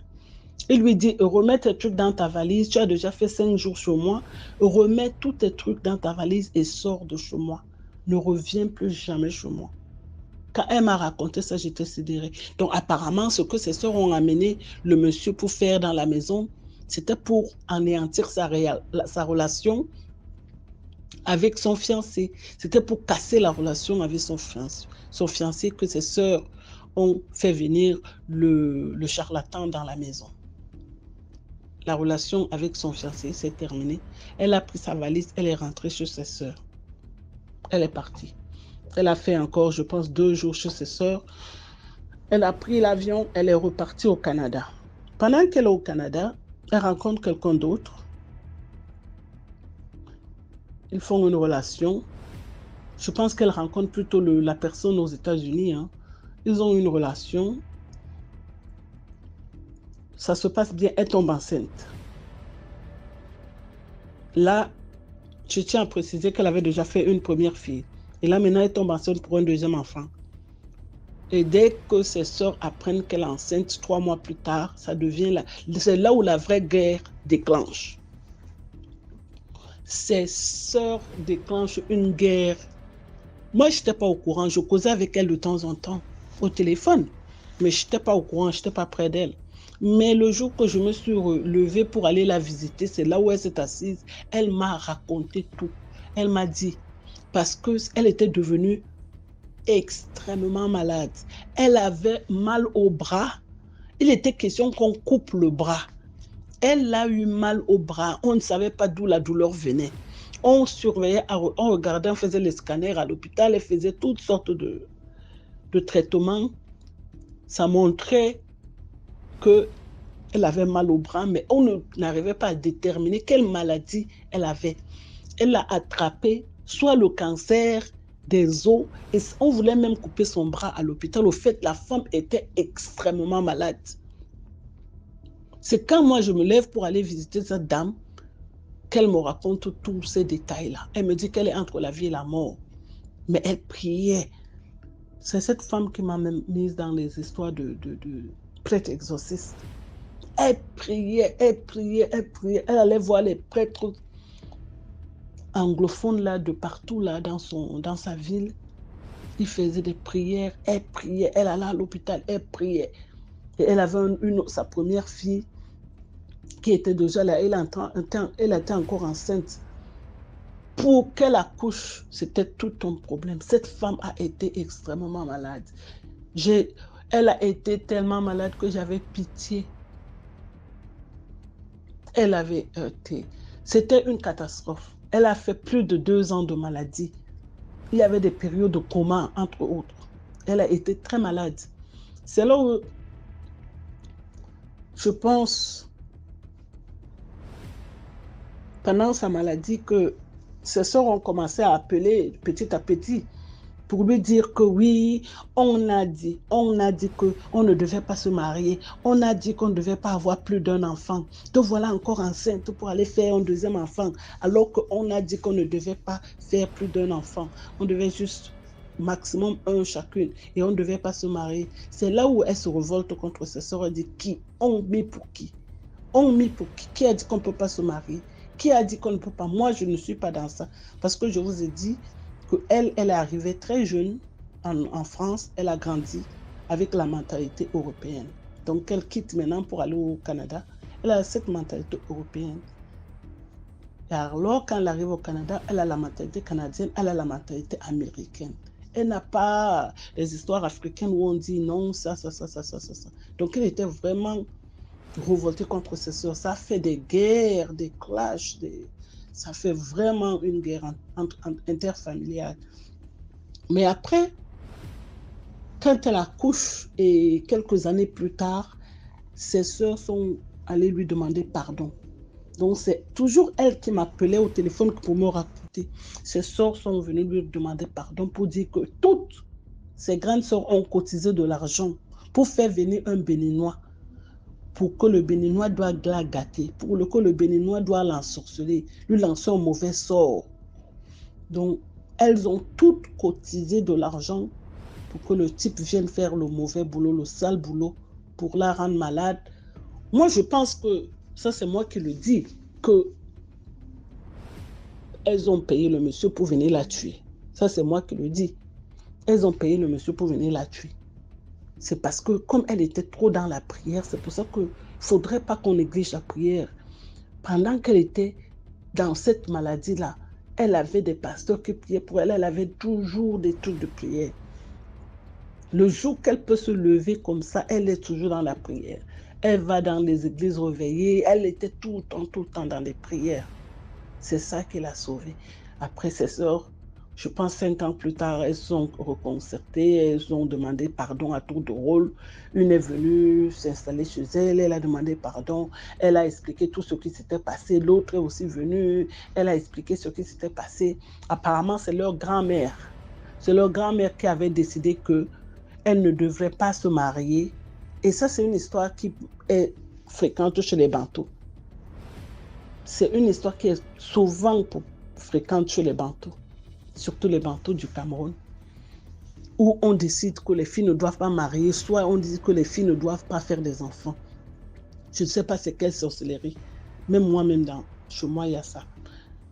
Il lui dit, remets tes trucs dans ta valise, tu as déjà fait 5 jours chez moi, remets tous tes trucs dans ta valise et sors de chez moi. ne reviens plus jamais chez moi. Quand elle m'a raconté ça, j'étais sidérée. Donc apparemment, ce que ses sœurs ont amené le monsieur pour faire dans la maison, c'était pour anéantir sa relation avec son fiancé. C'était pour casser la relation avec son fiancé que ses sœurs ont fait venir le charlatan dans la maison. La relation avec son fiancé s'est terminée. Elle a pris sa valise, elle est rentrée chez ses sœurs. Elle est partie. Elle a fait encore, je pense, 2 jours chez ses sœurs. Elle a pris l'avion, elle est repartie au Canada. Pendant qu'elle est au Canada, elle rencontre quelqu'un d'autre. Ils font une relation. Je pense qu'elle rencontre plutôt la personne aux États-Unis. Hein. Ils ont une relation. Ça se passe bien, elle tombe enceinte. Là, je tiens à préciser qu'elle avait déjà fait une première fille. Et là, maintenant, elle tombe enceinte pour un deuxième enfant. Et dès que ses sœurs apprennent qu'elle est enceinte, 3 mois plus tard, c'est là où la vraie guerre déclenche. Ses sœurs déclenchent une guerre. Moi, je n'étais pas au courant. Je causais avec elle de temps en temps au téléphone. Mais je n'étais pas au courant, je n'étais pas près d'elle. Mais le jour que je me suis levée pour aller la visiter, c'est là où elle s'est assise. Elle m'a raconté tout. Elle m'a dit, parce qu'elle était devenue extrêmement malade. Elle avait mal au bras. Il était question qu'on coupe le bras. Elle a eu mal au bras. On ne savait pas d'où la douleur venait. On surveillait, on regardait, on faisait les scanners à l'hôpital, elle faisait toutes sortes de traitements. Ça montrait qu'elle avait mal au bras, mais on n'arrivait pas à déterminer quelle maladie elle avait. Elle a attrapé soit le cancer des os, et on voulait même couper son bras à l'hôpital. Au fait, la femme était extrêmement malade. C'est quand moi je me lève pour aller visiter cette dame qu'elle me raconte tous ces détails-là. Elle me dit qu'elle est entre la vie et la mort. Mais elle priait. C'est cette femme qui m'a même mise dans les histoires de prêtres exorcistes. Elle priait, elle priait, elle priait. Elle allait voir les prêtres anglophones là, de partout là, dans sa ville. Ils faisaient des prières, elle priait. Elle allait à l'hôpital, elle priait. Et elle avait sa première fille qui était déjà là. Elle était encore enceinte. Pour qu'elle accouche, c'était tout un problème. Cette femme a été extrêmement malade. Elle a été tellement malade que j'avais pitié. Elle avait été... C'était une catastrophe. Elle a fait plus de 2 ans de maladie. Il y avait des périodes de coma, entre autres. Elle a été très malade. C'est là où je pense, pendant sa maladie, que ses sœurs ont commencé à appeler petit à petit pour lui dire que oui, on a dit qu'on ne devait pas se marier, on a dit qu'on ne devait pas avoir plus d'un enfant. Te voilà encore enceinte pour aller faire un deuxième enfant, alors qu'on a dit qu'on ne devait pas faire plus d'un enfant. On devait juste maximum 1 chacune et on ne devait pas se marier. C'est là où elle se révolte contre ses sœurs. Elle dit qui? On mit pour qui? On mit pour qui? Qui a dit qu'on ne peut pas se marier? Qui a dit qu'on ne peut pas? Moi, je ne suis pas dans ça. Parce que je vous ai dit qu'elle est arrivée très jeune en France. Elle a grandi avec la mentalité européenne. Donc, elle quitte maintenant pour aller au Canada. Elle a cette mentalité européenne. Et alors, quand elle arrive au Canada, elle a la mentalité canadienne, elle a la mentalité américaine. Elle n'a pas les histoires africaines où on dit non, ça. Donc, elle était vraiment révoltée contre ses sœurs. Ça fait des guerres, des clashs, ça fait vraiment une guerre interfamiliale. Mais après, quand elle accouche et quelques années plus tard, ses sœurs sont allées lui demander pardon. Donc c'est toujours elle qui m'appelait au téléphone pour me raconter. Ses sœurs sont venues lui demander pardon pour dire que toutes ses grandes sœurs ont cotisé de l'argent pour faire venir un Béninois, pour que le Béninois doit la gâter, pour que le Béninois doit l'ensorceler, lui lancer un mauvais sort. Donc, elles ont toutes cotisé de l'argent pour que le type vienne faire le mauvais boulot, le sale boulot, pour la rendre malade. Moi, je pense que, ça c'est moi qui le dis, que elles ont payé le monsieur pour venir la tuer. Ça, c'est moi qui le dis. Elles ont payé le monsieur pour venir la tuer. C'est parce que comme elle était trop dans la prière, c'est pour ça qu'il ne faudrait pas qu'on néglige la prière. Pendant qu'elle était dans cette maladie-là, elle avait des pasteurs qui priaient pour elle. Elle avait toujours des trucs de prière. Le jour qu'elle peut se lever comme ça, elle est toujours dans la prière. Elle va dans les églises réveillées. Elle était tout le temps dans les prières. C'est ça qui l'a sauvée. Après, ses sœurs, je pense 5 ans plus tard, elles sont reconcertées, elles ont demandé pardon à tour de rôle. Une est venue s'installer chez elle, elle a demandé pardon, elle a expliqué tout ce qui s'était passé. L'autre est aussi venue, elle a expliqué ce qui s'était passé. Apparemment, c'est leur grand-mère. C'est leur grand-mère qui avait décidé qu'elle ne devrait pas se marier. Et ça, c'est une histoire qui est fréquente chez les Bantous. C'est une histoire qui est souvent fréquente chez les Bantous, surtout les Bantous du Cameroun, où on décide que les filles ne doivent pas marier, soit on dit que les filles ne doivent pas faire des enfants. Je ne sais pas c'est quelle sorcellerie. Même moi-même, chez moi, il y a ça.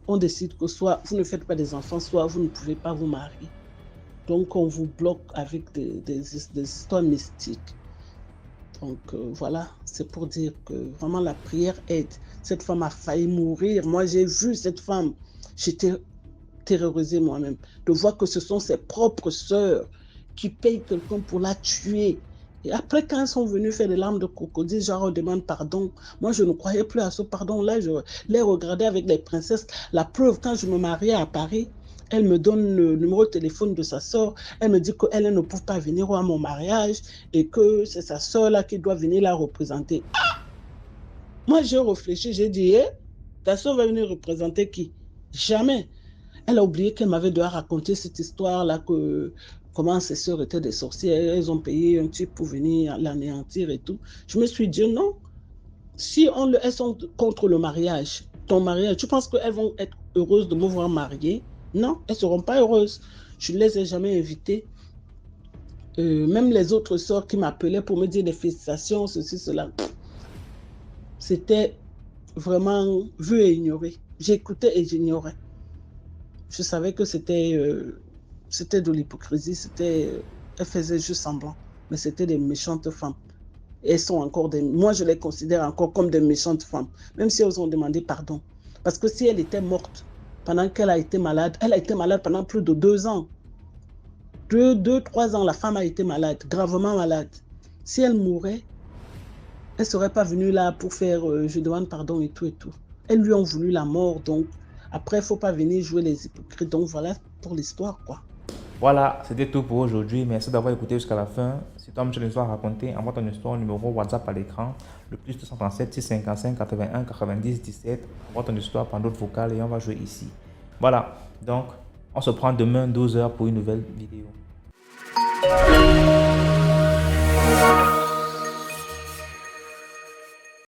On décide que soit vous ne faites pas des enfants, soit vous ne pouvez pas vous marier. Donc, on vous bloque avec des histoires mystiques. Donc, voilà, c'est pour dire que vraiment la prière aide. Cette femme a failli mourir. Moi, j'ai vu cette femme. J'étais terrorisée moi-même de voir que ce sont ses propres sœurs qui payent quelqu'un pour la tuer. Et après, quand elles sont venues faire des larmes de crocodile, genre on demande pardon. Moi, je ne croyais plus à ce pardon-là. Je les regardais avec les princesses. La preuve, quand je me mariais à Paris, elle me donne le numéro de téléphone de sa sœur. Elle me dit qu'elle ne peut pas venir à mon mariage et que c'est sa sœur-là qui doit venir la représenter. Ah! Moi, j'ai réfléchi, j'ai dit, ta sœur va venir représenter qui? Jamais. Elle a oublié qu'elle m'avait déjà raconté cette histoire-là, que comment ses sœurs étaient des sorcières, elles ont payé un type pour venir l'anéantir et tout. Je me suis dit, non, si elles sont contre le mariage, ton mariage, tu penses qu'elles vont être heureuses de me voir mariée? Non, elles ne seront pas heureuses. Je ne les ai jamais invitées. Même les autres sœurs qui m'appelaient pour me dire des félicitations, ceci, cela. C'était vraiment vu et ignoré. J'écoutais et j'ignorais. Je savais que c'était de l'hypocrisie, elles faisaient juste semblant, mais c'était des méchantes femmes. Et elles sont encore moi je les considère encore comme des méchantes femmes, même si elles ont demandé pardon. Parce que si elle était morte pendant qu'elle a été malade, elle a été malade pendant plus de 2 ans. 3 ans, la femme a été malade, gravement malade. Si elle mourait, elle ne serait pas venue là pour faire je demande pardon et tout et tout. Elles lui ont voulu la mort, donc après, il ne faut pas venir jouer les hypocrites. Donc voilà pour l'histoire, quoi. Voilà, c'était tout pour aujourd'hui. Merci d'avoir écouté jusqu'à la fin. Si toi, tu as une histoire à raconter, envoie ton histoire au numéro WhatsApp à l'écran, le plus 237 655 81 90 17. Envoie ton histoire par note vocale et on va jouer ici. Voilà, donc on se prend demain 12h pour une nouvelle vidéo.